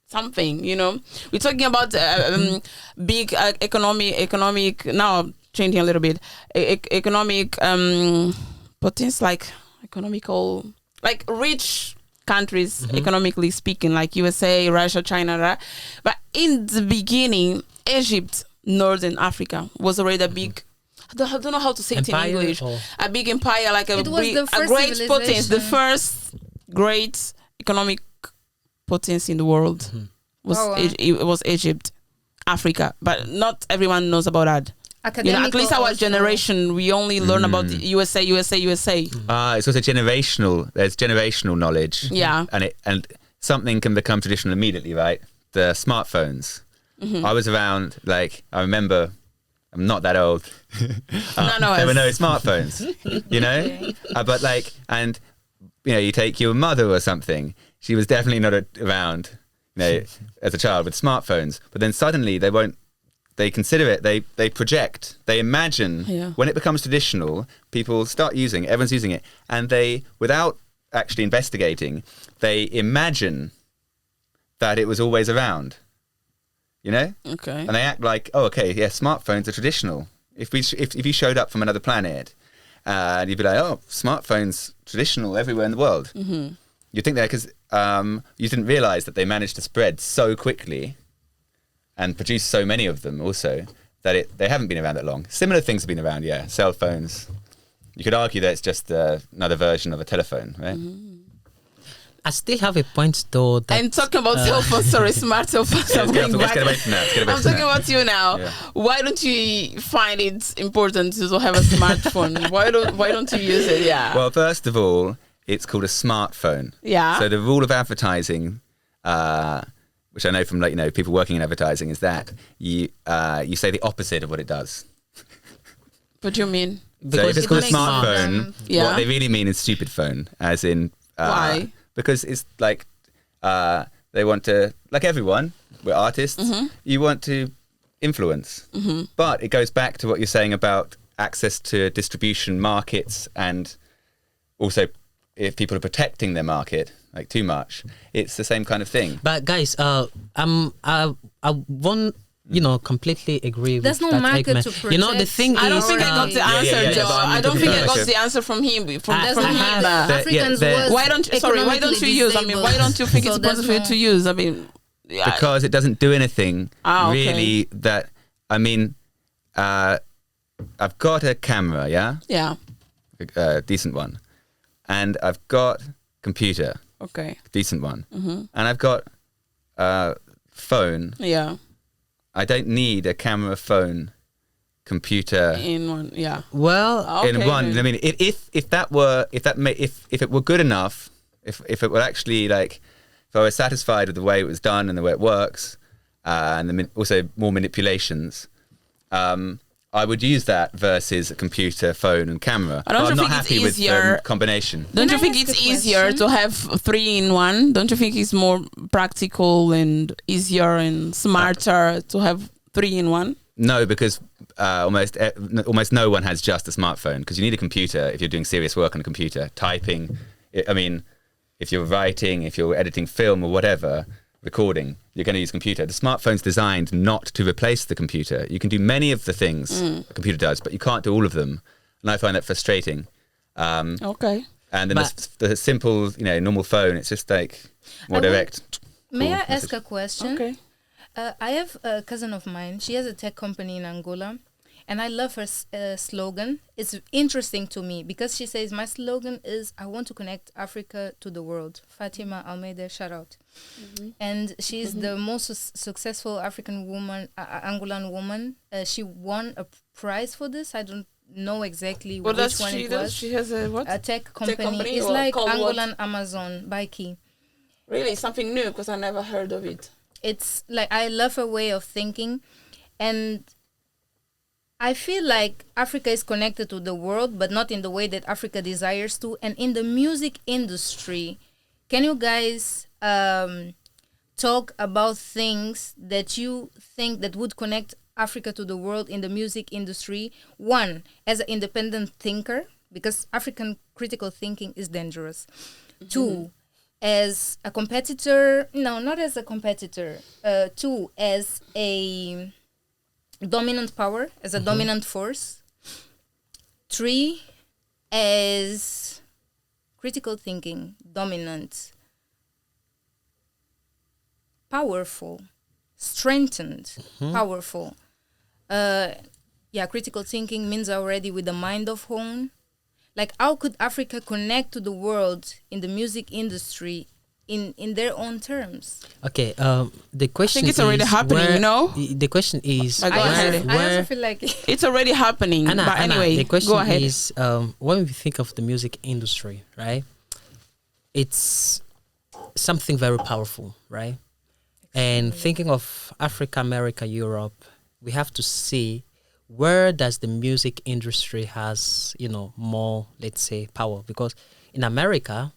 something. You know, we're talking about big economic. Now changing a little bit, economic potential, like economical, like rich countries economically speaking, like USA, Russia, China, right? But in the beginning, Egypt, Northern Africa, was already a big, I don't know how to say it in Empire English, or- a big empire, like It was the a first great potence, the civilization. first great economic potence in the world was Oh, wow. it was Egypt, Africa, but not everyone knows about that. You know, at least our generation, we only learn about the USA. it's also generational. There's generational knowledge. Yeah. and something can become traditional immediately, right? The smartphones. I was around, like, I remember, I'm not that old. None of There were us. no smartphones, you know? But like, and, you know, you take your mother or something, she was definitely not around, you know, as a child with smartphones. But then suddenly they consider it, they project, they imagine. Yeah. When it becomes traditional, people start using it, everyone's using it, and they, without actually investigating, they imagine that it was always around, you know? Okay. And they act like, oh, okay, yeah, smartphones are traditional. If you showed up from another planet, you'd be like, oh, smartphones traditional everywhere in the world. Mm-hmm. You'd think that because you didn't realize that they managed to spread so quickly and produce so many of them also, that they haven't been around that long. Similar things have been around, yeah. Cell phones. You could argue that it's just another version of a telephone, right? I still have a point though. That, And talking about cell phones, sorry, smart cell phones. Yeah, I'm let's going get back. away from that. Let's get away I'm from talking that. about you now. Yeah. Why don't you find it important to have a smartphone? Why don't you use it? Yeah. Well, first of all, it's called a smartphone. Yeah. So the rule of advertising, which I know from people working in advertising, is that you say the opposite of what it does. What do you mean? So if it's called a it makes smartphone, Yeah. what they really mean is stupid phone, as in Why? Because it's like they want to, like everyone, we're artists. Mm-hmm. You want to influence, but it goes back to what you're saying about access to distribution markets, and also if people are protecting their market like too much, it's the same kind of thing. But guys, I won't completely agree There's with no that market argument. to The thing protect. I don't is, think I got the answer, yeah, Joe. but I mean, I don't think I talking got about the answer from him. I From have him. that- Africans yeah, was Why don't you use? I mean, why don't you think it's So there's important for you no- to use? I mean, yeah. Because it doesn't do anything Okay. really that, I mean, I've got a camera, yeah? Yeah. A decent one. And I've got computer, Okay. decent one. And I've got phone. Yeah. I don't need a camera, phone, computer In one. Yeah. well, Okay, in one. then. I mean, if it were good enough, if it were actually like, if I was satisfied with the way it was done and the way it works, and also more manipulations, I would use that versus a computer, phone, and camera. I don't But I'm you not think it's happy with easier- combination. Don't Can you I think ask it's a easier question? to have 3 in 1? Don't you think it's more practical and easier and smarter to have 3 in 1? No, because almost no one has just a smartphone, because you need a computer if you're doing serious work on a computer. Typing, I mean, if you're writing, if you're editing film or whatever, recording, you're going to use a computer. The smartphone's designed not to replace the computer. You can do many of the things a computer does, but you can't do all of them. And I find that frustrating. Okay. And then the simple, normal phone, it's just like more I will- direct. May Cool. I ask a question? Okay. I have a cousin of mine. She has a tech company in Angola, and I love her slogan. It's interesting to me because she says, my slogan is, I want to connect Africa to the world. Fatima Almeida, shout out. And she's the most successful African woman, Angolan woman. She won a prize for this. I don't know exactly What which does one she it do? was. She has a what? A tech company. company It's or like called what? Angolan Amazon by Key. Really? Something new, because I never heard of it. It's like, I love her way of thinking, and I feel like Africa is connected to the world, but not in the way that Africa desires to. And in the music industry, can you guys talk about things that you think that would connect Africa to the world in the music industry? One, as an independent thinker, because African critical thinking is dangerous. Two, as a competitor, no, not as a competitor. Two, as a dominant power, as a dominant force. Three, as critical thinking, dominant, powerful, strengthened, powerful. Critical thinking means already with the mind of own. Like, how could Africa connect to the world in the music industry in their own terms? okay. The question it's already is happening, where, The question is Go ahead. I also feel like It's already happening. Anna, but anyway, the question go ahead. is, when we think of the music industry, right? It's something very powerful, right? And thinking of Africa, America, Europe, we have to see where does the music industry has, more, let's say, power. Because in America,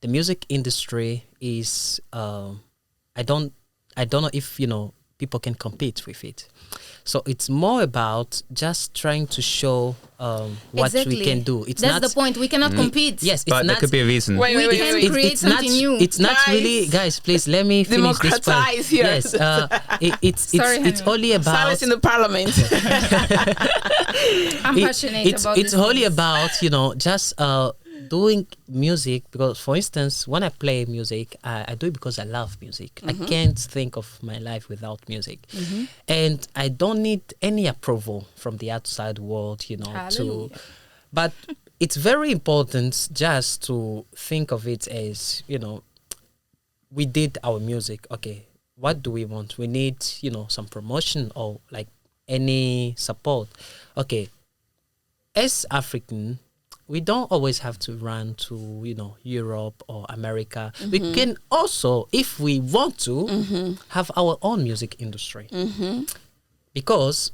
the music industry is, I don't know if, people can compete with it. So it's more about just trying to show what we can do. That's the point. We cannot compete. Yes, it's But not. there could be a reason. Wait, We can create it's not. something new. It's not Guys. really, guys. Please let me finish this point. Democratize here. Yes, Sorry, it's honey. only about. Silence in the parliament. I'm passionate about It's this. only about just doing music, because for instance, when I play music, I do it because I love music. I can't think of my life without music, and I don't need any approval from the outside world, to. Hallelujah. But it's very important just to think of it as we did our music. Okay, what do we want? We need, some promotion or like any support. Okay, as African, we don't always have to run to, Europe or America. We can also, if we want to, have our own music industry. Because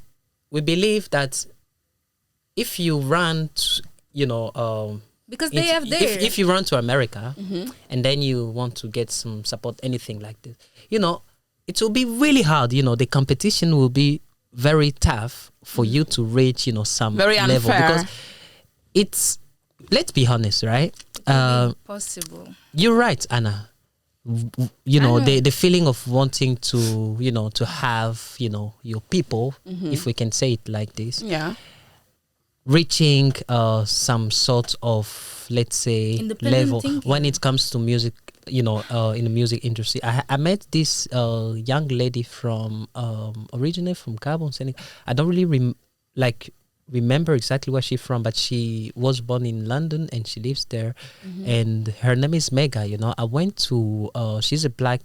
we believe that if you run, because they have their... If you run to America and then you want to get some support, anything like this, it will be really hard. The competition will be very tough for you to reach, some very level. unfair. Because it's, let's be honest, right? Possible. You're right, Anna. The feeling of wanting to, to have, your people, if we can say it like this. Yeah. Reaching some sort of, let's say, level thinking. when it comes to music, in the music industry. I met this young lady from originally from Gabon, Senegal. I don't really remember exactly where she's from, but she was born in London and she lives there. And her name is Mega. I went to she's a black,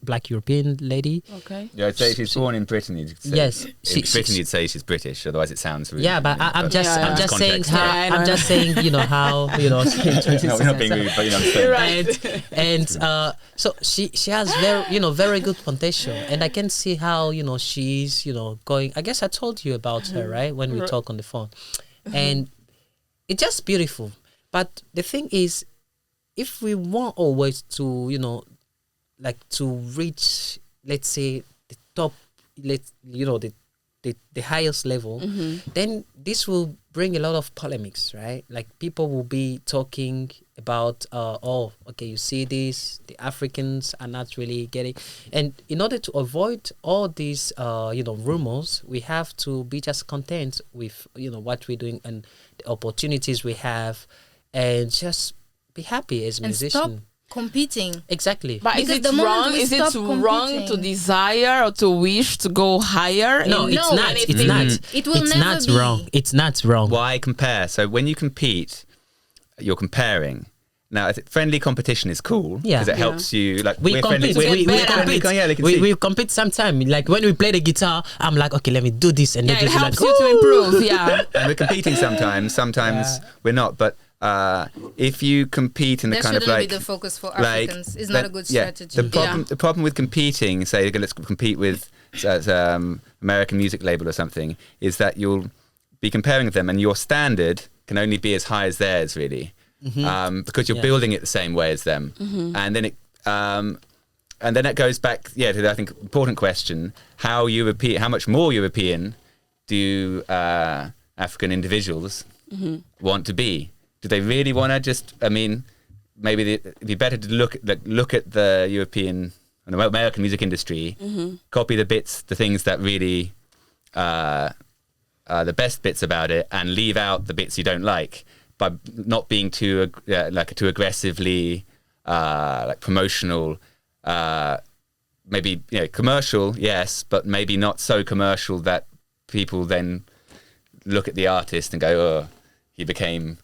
black European lady. Okay. Yeah, I'd say she's born in Britain. You'd say. Yes, In Britain you'd say she's British, otherwise it sounds really... Yeah, but I'm just saying context. how Yeah, I I'm know. just saying how No, we're not being rude, but I'm saying. Right. and so she has very good potential, and I can see how she's going. I guess I told you about her, right, when we talk on the phone, and it's just beautiful. But the thing is, if we want always to to reach, let's say, the top, the highest level, then this will bring a lot of polemics, right? Like people will be talking about, you see this, the Africans are not really getting, and in order to avoid all these, rumors, we have to be just content with, what we're doing and the opportunities we have, and just be happy as a And musician. stop competing. Exactly. But Because is it the moment wrong? we Is it stop wrong to competing- desire or to wish to go higher? No, in it's not. It's anything? not. It will it's never not be. wrong. It's not wrong. Why compare? So when you compete, you're comparing. Now, I think friendly competition is cool Yeah. because it helps you. Like We we're compete. friendly. We we're compete. friendly. Yeah, they can We, see. we compete sometime. Like when we play the guitar, I'm like, okay, let me do this, and Yeah, then it just helps like, you to improve. Yeah. And we're competing sometimes. Sometimes we're not. But if you compete in the That kind of shouldn't like be the focus for like, Africans. It's not a good yeah, strategy. The problem with competing, say, let's compete with American music label or something, is that you'll be comparing with them, and your standard can only be as high as theirs, really, because you're building it the same way as them, and then it goes back, to the, I think, important question: how much more European do African individuals want to be? Do they really want to just? I mean, maybe it'd be better to look at the European and the American music industry, copy the things that really are the best bits about it, and leave out the bits you don't like by not being too aggressively promotional. Maybe commercial, yes, but maybe not so commercial that people then look at the artist and go, "Oh, he became."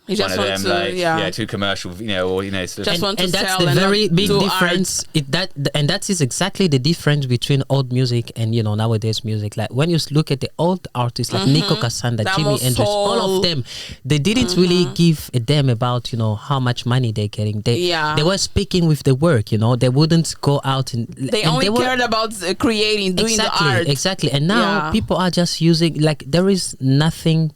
You One just of want them, to, too commercial, or sort of Just want to and that's sell the and very not big do difference. That is exactly the difference between old music and nowadays music. Like when you look at the old artists like Nico Cassandra, That Jimi was Hendrix, all soul. of them, they didn't really give a damn about how much money they're getting. They were speaking with the work. They wouldn't go out and They and only were, cared about creating, doing the art. Exactly. And now people are just using, like, there is nothing,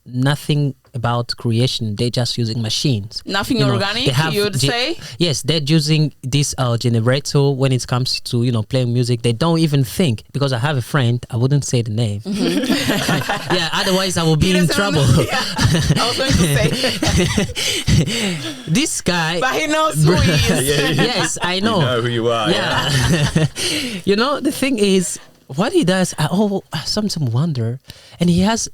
nothing about creation. They're just using machines. Nothing organic, you would say? Yes, they're using this generator when it comes to, playing music. They don't even think, because I have a friend, I wouldn't say the name. Yeah, otherwise I will be in trouble. I was going to say. This guy... But he knows who he is. Yes, I know. You know who you are. Yeah. The thing is, what he does, I sometimes wonder, and he has,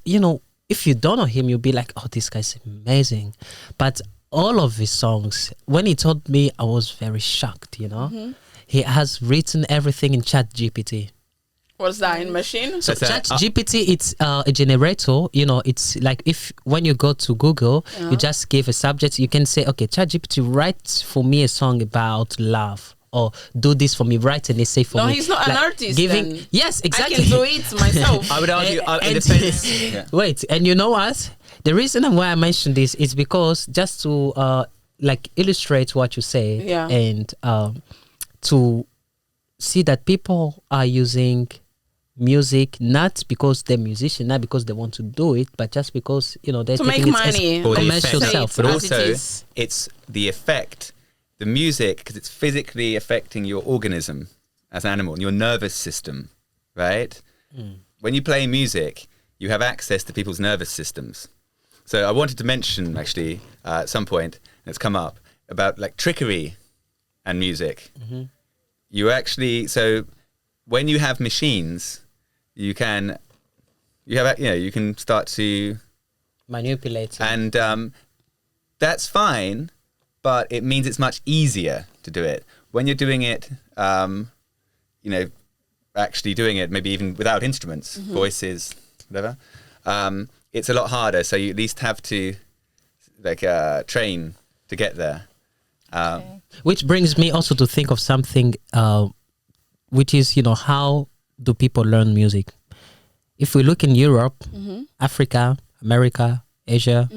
if you don't know him, you'll be like, oh, this guy's amazing. But all of his songs, when he told me, I was very shocked, He has written everything in Chat GPT. What's that in machine? So That's a- ChatGPT, it's a generator. You know, it's like if when you go to Google, you just give a subject. You can say, okay, ChatGPT, write for me a song about love, or do this for me, write an essay for me. No, he's not an artist. Then. Yes, exactly. I can do it myself. I would argue in And- defense. Yeah. Wait, and you know what? The reason why I mentioned this is because just to like illustrate what you say, Yeah. and to see that people are using music not because they're musicians, not because they want to do it, but just because they're To taking make it as money. For the commercial effect, self. but As also it is. it's the effect, the music, because it's physically affecting your organism as an animal, your nervous system, right? When you play music, you have access to people's nervous systems. So I wanted to mention actually at some point, and it's come up, about like trickery and music. You actually, so when you have machines, you can start to Manipulate. and that's fine, but it means it's much easier to do it when you're doing it. Actually doing it, maybe even without instruments, voices, whatever. It's a lot harder. So you at least have to train to get there. Which brings me also to think of something, which is how do people learn music? If we look in Europe, Africa, America, Asia,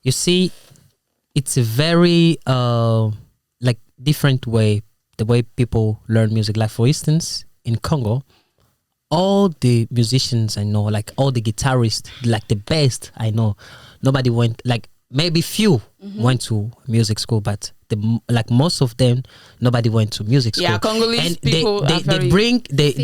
you see, it's a very different way, the way people learn music. Like for instance, in Congo, all the musicians I know, like all the guitarists, like the best I know, nobody went, like maybe few went to music school, but most of them, nobody went to music school. Yeah, Congolese and people they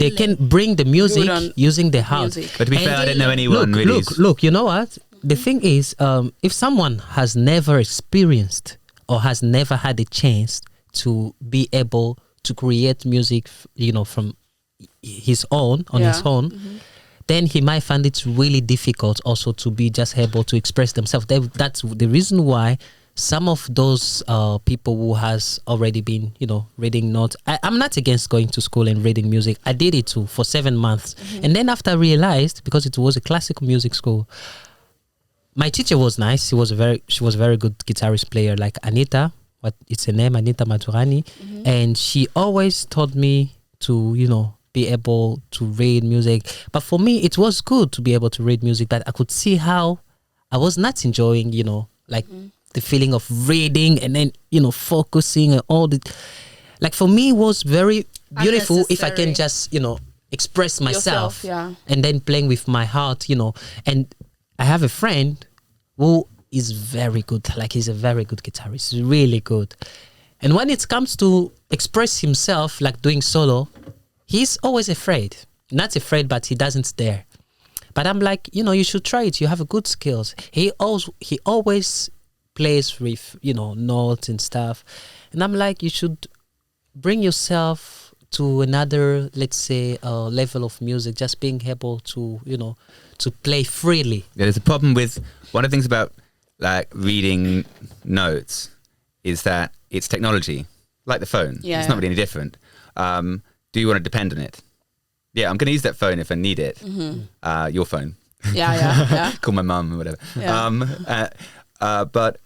can bring the music using the heart. music. But to be fair, I don't know anyone really. Look, you know what? The thing is, if someone has never experienced or has never had a chance to be able to create music, from his own, his own, then he might find it really difficult also to be just able to express themselves. That's the reason why some of those people who has already been, reading notes. I'm not against going to school and reading music. I did it too for 7 months. And then after I realized, because it was a classical music school, my teacher was nice. She was a very good guitarist player, like Anita. What it's her name, Anita Maturani. And she always taught me to, be able to read music. But for me, it was good to be able to read music, but I could see how I was not enjoying, the feeling of reading and then, focusing and all the, like for me, it was very beautiful if I can just, express myself. Yeah. And then playing with my heart, and I have a friend who is very good, like he's a very good guitarist, really good. And when it comes to express himself, like doing solo, he's always afraid. Not afraid, but he doesn't dare. But I'm like, you should try it. You have a good skills. He always plays with, notes and stuff. And I'm like, you should bring yourself to another, let's say, level of music, just being able to, to play freely. Yeah, there's a problem with one of the things about like reading notes is that it's technology, like the phone. Yeah, it's not really any different. Do you want to depend on it? Yeah, I'm going to use that phone if I need it. Your phone. Yeah. Call my mum or whatever. Yeah. But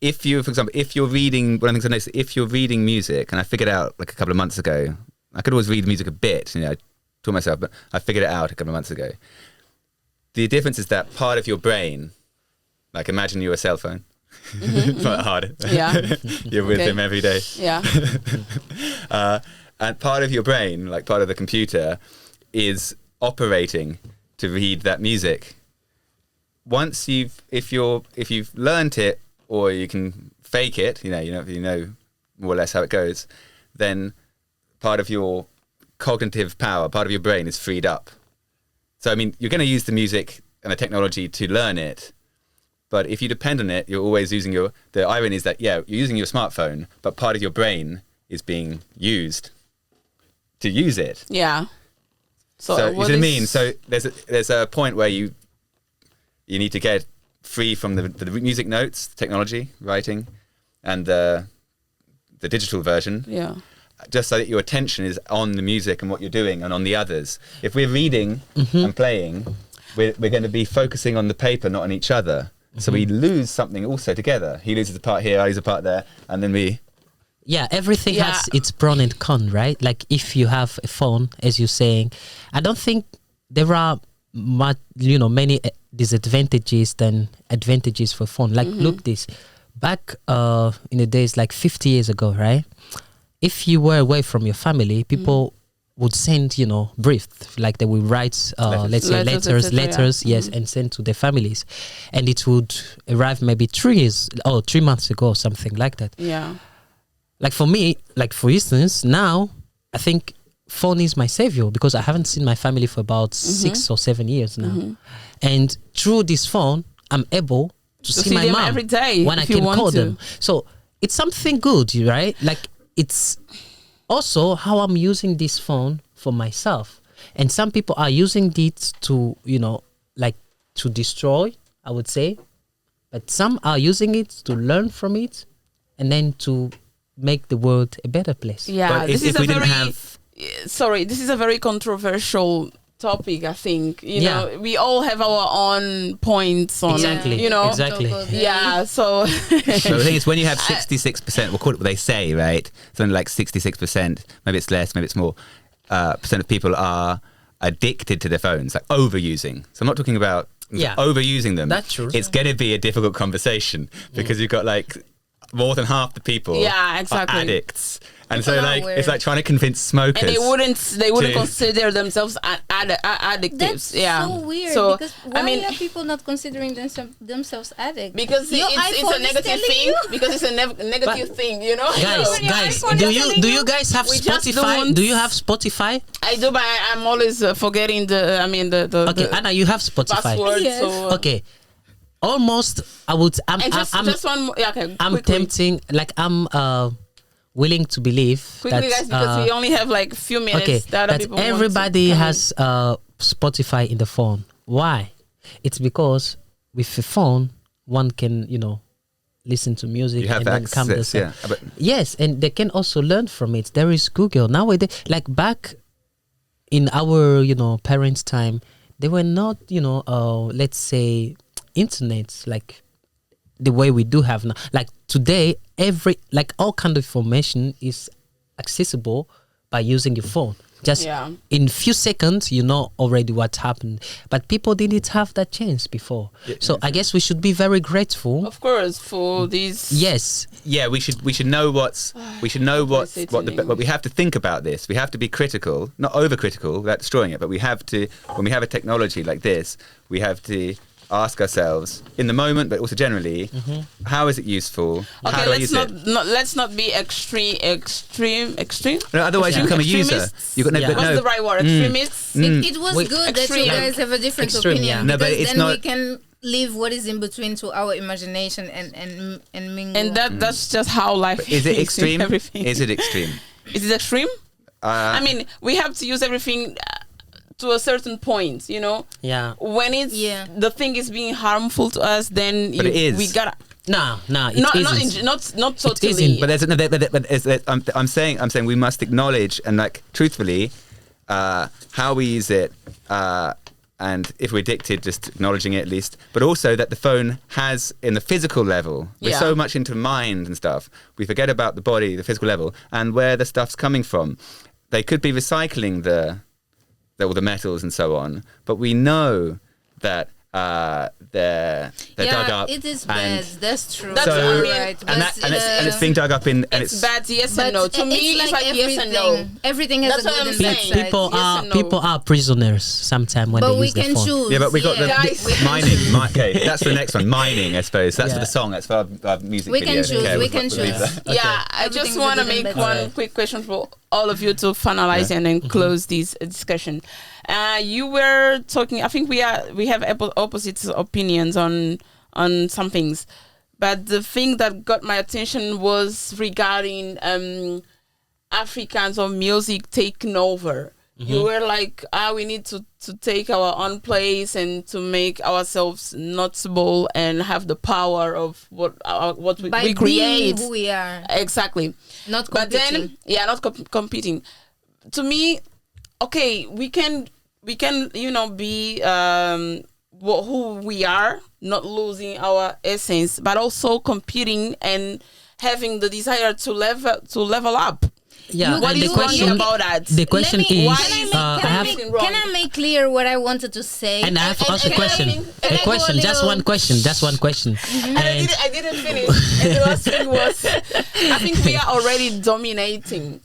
if you, for example, if you're reading, one of the things I noticed, if you're reading music, and I figured out like a couple of months ago, I could always read music a bit, I taught myself, but I figured it out a couple of months ago. The difference is that part of your brain, like imagine you're a cell phone. It's not hard. Yeah. You're with him every day. Yeah. And part of your brain, like part of the computer, is operating to read that music. Once if you've learned it, or you can fake it, you know more or less how it goes, then part of your cognitive power, part of your brain is freed up. So I mean, you're going to use the music and the technology to learn it, but if you depend on it, you're always using the irony is that, you're using your smartphone, but part of your brain is being used to use it. Yeah. So you see what I mean? So there's a point where you need to get free from the music notes, technology, writing, and the digital version. Yeah. just so that your attention is on the music and what you're doing and on the others. If we're reading and playing, we're going to be focusing on the paper, not on each other. So we lose something also together. He loses a part here, I lose a part there, and then we... Yeah, everything has its pro and con, right? Like if you have a phone, as you're saying, I don't think there are many disadvantages than advantages for phone. Like look this, back in the days like 50 years ago, right? If you were away from your family, people would send, briefs, like they would write, let's say letters, yes, and send to their families. And it would arrive maybe 3 months ago, something like that. Yeah. Like for me, like for instance, now I think phone is my savior because I haven't seen my family for about 6 or 7 years now. And through this phone, I'm able to see my mom every day when I can call them. So it's something good, right? Like it's also how I'm using this phone for myself. And some people are using it to, like to destroy, I would say. But some are using it to learn from it and then to make the world a better place. Yeah, but this is if we didn't have... Sorry, this is a very controversial topic, I think. You know, we all have our own points on, exactly. Exactly. Yeah, so... So the thing is, when you have 66%, we'll call it what they say, right? Something like 66%, maybe it's less, maybe it's more, percent of people are addicted to their phones, like overusing. So I'm not talking about overusing them. That's true. It's going to be a difficult conversation because you've got like more than half the people are addicts. And People so like weird. it's like trying to convince smokers. And they wouldn't consider themselves addictives. That's so weird. So, because why are people not considering themselves addicts? Because it's a negative thing. Because it's a negative thing, Guys, do you guys have Spotify? Do you have Spotify? I do, but I'm always forgetting the Okay, Anna, you have Spotify. password. Yes. So, Okay. Almost, I would. I'm one more. Yeah, okay. I'm quickly. tempting. Like I'm willing to believe Quickly, that guys, because we only have like a few minutes. okay, that other people want to everybody come in. has Spotify in the phone. Why? It's because with a phone, one can listen to music You have and then come access, the but yes, and they can also learn from it. There is Google nowadays. Like back in our parents' time, they were not let's say internet like the way we do have now. Like today, all kind of information is accessible by using your phone. Just in few seconds, you know already what happened. But people didn't have that chance before. So I guess we should be very grateful. Of course, for these. Yes. Yeah, we should know what we have to think about this. We have to be critical, not overcritical without destroying it, but we have to, when we have a technology like this, we have to ask ourselves in the moment, but also generally, how is it useful? Okay, how do I use it? let's not be extreme. No, otherwise you become a user. Extremists? You've got What's the right word? Extremists. It was good that you guys have a different Extreme, opinion No, but because it's then not- we can leave what is in between to our imagination and mingle. And that's just how life Is it in extreme? everything. Is it extreme? Is it extreme? I mean, we have to use everything to a certain point, Yeah. When the thing is being harmful to us, then But it is. we gotta. No, it isn't. Not totally. It isn't. But I'm saying we must acknowledge and like truthfully how we use it, and if we're addicted, just acknowledging it at least. But also that the phone has, in the physical level, we're so much into mind and stuff, we forget about the body, the physical level, and where the stuff's coming from. They could be recycling all the metals and so on, but we know that they're dug up. It is bad. That's true. That's So- right. and it's being dug up in, and It's bad, yes and but no. To me, it's like yes and no. Everything has That's a what good I'm and saying. bad side. People Yes are and no. people are prisoners sometimes when But they we use their can phone. choose. Yeah, but we got Guys. the mining. Okay, that's the next one. Mining, I suppose. That's for the song. That's for our music We video. can choose, Okay, we we'll can leave choose. that. Yeah, I just Everything's want to good and make bad. one quick question for all of you to finalize and then close this discussion. You were talking. I think we have opposite opinions on some things, but the thing that got my attention was regarding Africans or music taking over. You were like, we need to take our own place and to make ourselves noticeable and have the power of what we create. Being who we are. Exactly. Not But competing. then, not competing. To me, okay, we can be who we are, not losing our essence, but also competing and having the desire to level up. Yeah, What and is wrong about that? The question is, Can I make clear what I wanted to say? and I have to ask a question. can I go a Just little- one question. Just one question. And I didn't finish. And the last thing was, I think we are already dominating.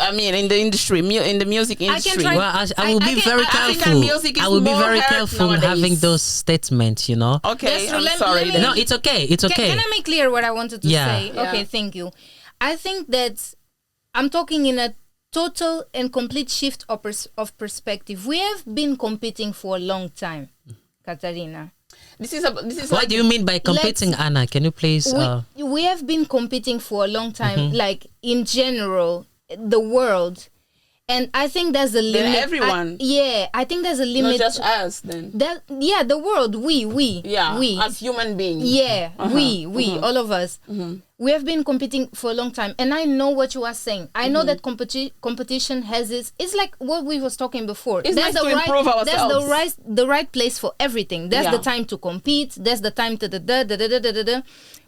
I mean, in the industry, in the music industry. try- Well, I will be very I think that careful. music is I will be more very heard careful nowadays. having those statements. You know. Okay, That's true. I'm Let sorry. me- then. No, it's okay. It's okay. Can I make clear what I wanted to Yeah. say? Yeah. Okay, thank you. I think that I'm talking in a total and complete shift of perspective. We have been competing for a long time, Katarina. This is What like, do you mean by competing, Anna? Can you please? We have been competing for a long time, like in general, the world. And I think there's a limit. everyone. I think there's a not limit. just us then. The world, we, Yeah, we. as human beings. Yeah, we, all of us. We have been competing for a long time, and I know what you are saying. I know that competition has it's like what we was talking before. It's nice to improve There's ourselves. the right place for everything. There's the Yeah. time to compete. There's the time to da.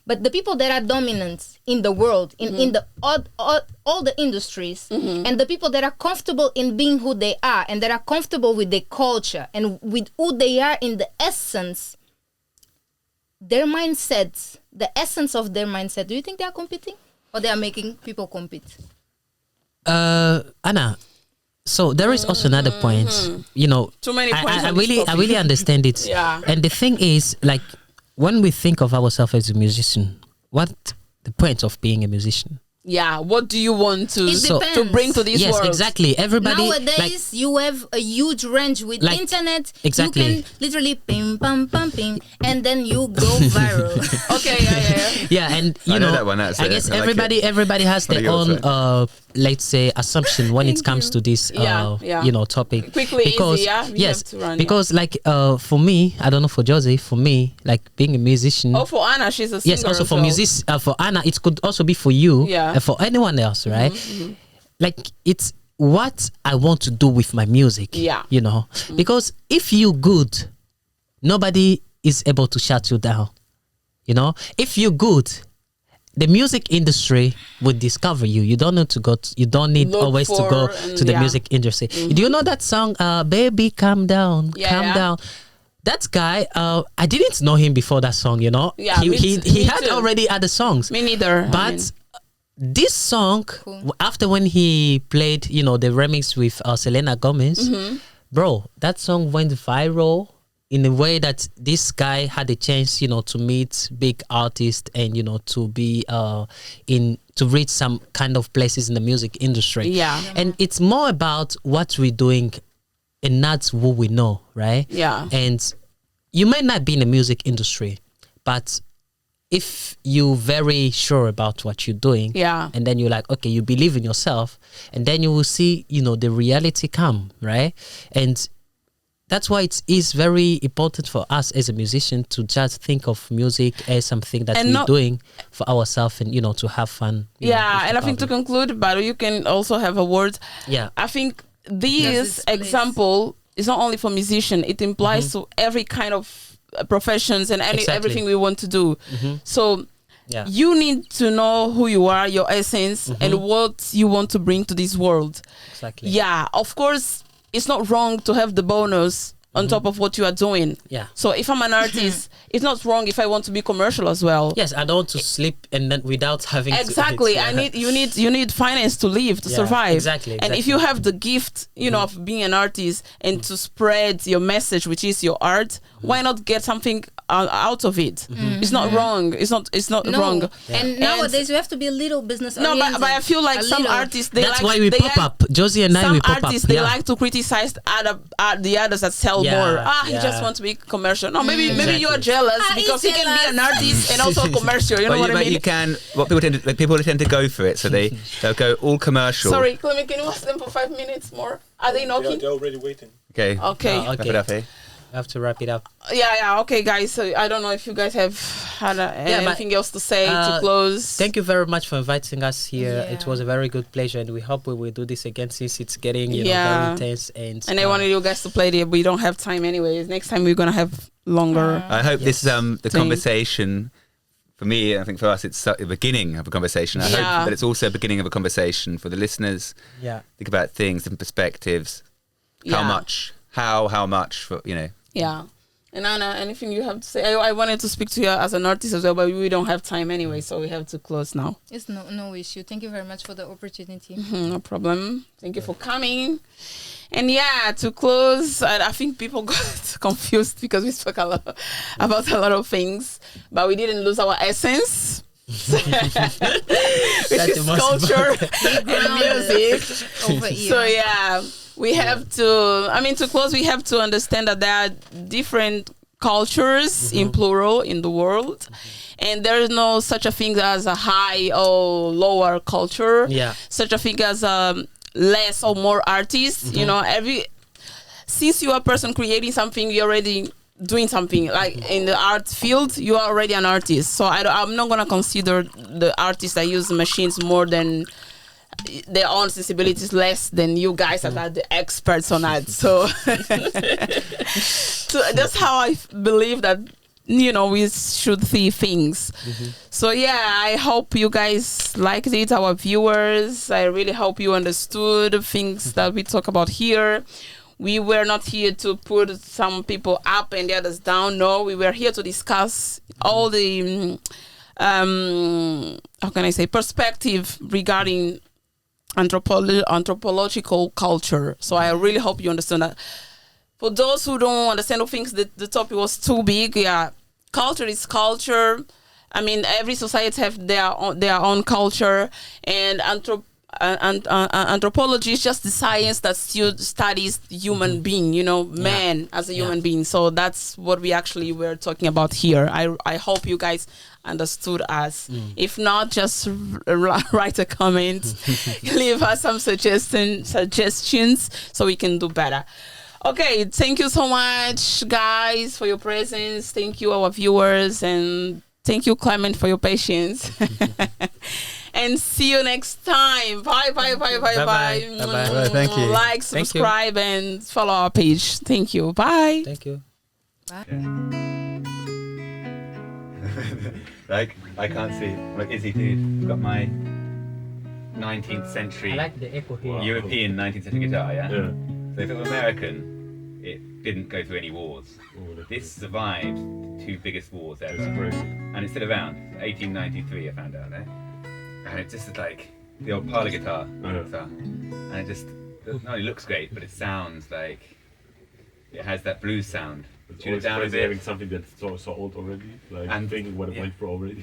But the people that are dominant in the world, in the all the industries, and the people that are comfortable in being who they are, and that are comfortable with their culture and with who they are in the essence, their mindsets, the essence of their mindset, do you think they are competing? Or they are making people compete? Anna, so there is also another point. You know, Too many points I on this really topic. understand it. Yeah. And the thing is, like, when we think of ourselves as a musician, what the point of being a musician? Yeah, what do you want to It depends. to bring to this Yes, world? exactly. Everybody Nowadays, you have a huge range with Like, internet. exactly. You can literally pim, pam, pam, pim, and then you go viral. Okay, yeah. yeah, and you I know know, that one, that's I it. guess I like everybody has What are their yours, own let's say assumption when it comes to this Yeah. you know, topic. Quickly, because easy, yeah? We yes, have to run, because like for me, I don't know, for Josy, for me, like being a musician. Oh, for Anna, she's a singer. Yes, also as for well. for Anna, it could also be for you, Yeah. and for anyone else, right? Like, it's what I want to do with my music. Yeah. You know, because if you good, nobody is able to shut you down. You know, if you good, the music industry would discover you. You don't need to go. You don't need Look always to for, go and to the yeah. music industry. Do you know that song, "Baby, Calm Down"? Yeah, Calm yeah. down. That guy, I didn't know him before that song. You know, Yeah, he me had too. already other songs. Me neither. But this song, after when he played, you know, the remix with Selena Gomez, bro, that song went viral in a way that this guy had a chance, you know, to meet big artists and, you know, to be to reach some kind of places in the music industry. Yeah. And it's more about what we're doing and not who we know, right? Yeah. And you may not be in the music industry, but if you're very sure about what you're doing, Yeah. and then you're like, okay, you believe in yourself, and then you will see, you know, the reality come, right? And that's why it is very important for us as a musician to just think of music as something that And we're not- doing for ourselves and, you know, to have fun. you know, Yeah, with and the I think to public. conclude, but you can also have a word. Yeah. I think Yes, this it's place. example is not only for musician; it implies to every kind of professions and Exactly. everything we want to do. So Yeah. you need to know who you are, your essence, and what you want to bring to this world. Exactly. Yeah, of course, it's not wrong to have the bonus on top of what you are doing. Yeah. So if I'm an artist, it's not wrong if I want to be commercial as well. Yes, I don't want to sleep and then without having Exactly. to, You need finance to live, to Yeah, survive. exactly, And if you have the gift, you know, of being an artist and to spread your message, which is your art, why not get something out of it? It's not wrong. It's not No. wrong. And nowadays, you have to be a little business No, oriented. but I feel like A some little. artists, they That's like, why we they pop like- up. Josy and I, some we pop artists up. they Yeah. like to criticize the others that sell more. He yeah. just wants to be commercial. No, maybe Exactly. you are jealous He's because he can be an jealous. artist and also commercial. You know what I mean? You can. What people tend to go for it, so they'll go all commercial. Sorry, Clement, can you ask them for 5 minutes more? Are they knocking? They're already waiting. Okay. Okay. Oh, Wrap it up, eh? We have to wrap it up. Yeah. Okay, guys. So I don't know if you guys have had anything else to say to close. Thank you very much for inviting us here. Yeah. It was a very good pleasure, and we hope we will do this again since it's getting very intense. And I wanted you guys to play it. We don't have time anyways. Next time we're gonna have longer. I hope this the Thing. conversation. For me, I think for us, it's the beginning of a conversation. I hope that it's also a beginning of a conversation for the listeners. Yeah. Think about things, different perspectives. How much? How much? For Yeah. And Anna, anything you have to say? I wanted to speak to you as an artist as well, but we don't have time anyway, so we have to close now. It's no issue. Thank you very much for the opportunity. No problem. Thank you for coming. And to close, I think people got confused because we spoke about a lot of things, but we didn't lose our essence. Which is culture and music. Over here. So we have to close, we have to understand that there are different cultures in plural in the world, and there is no such a thing as a high or lower culture, such a thing as less or more artists. Since you are a person creating something, you're already doing something. Like in the art field, you are already an artist, so I'm not gonna consider the artists that use machines more than their own sensibilities, less than you guys that are the experts on that. So, so that's how I believe that we should see things. So I hope you guys liked it, our viewers. I really hope you understood the things that we talk about here. We were not here to put some people up and the others down. No, we were here to discuss all the perspective regarding anthropological culture. So I really hope you understand that. For those who don't understand who thinks that the topic was too big, culture is culture. I mean, every society have their own culture, and anthropology is just the science that studies human being, man as a human being. So that's what we actually were talking about here. I hope you guys understood us. If not, just write a comment, leave us some suggestions so we can do better. Okay, thank you so much, guys, for your presence. Thank you, our viewers, and thank you, Clement, for your patience. And see you next time. Bye. Bye. Thank you. Like, subscribe, and follow our page. Thank you. Bye. Thank you. Bye. Like, I can't see. Look, Izzy, dude. I've got my 19th century the echo here. European 19th century guitar, yeah? Yeah. So if it were American, it didn't go through any wars. This survived the 2 biggest wars ever. That's crazy. And it's still around. 1893, I found out, eh? And it just is like the old parlor guitar. guitar. And it just not only looks great, but it sounds like it has that blues sound. It's Tune it always down a crazy bit. having something that's so old already. Like, And thinking what it went for already.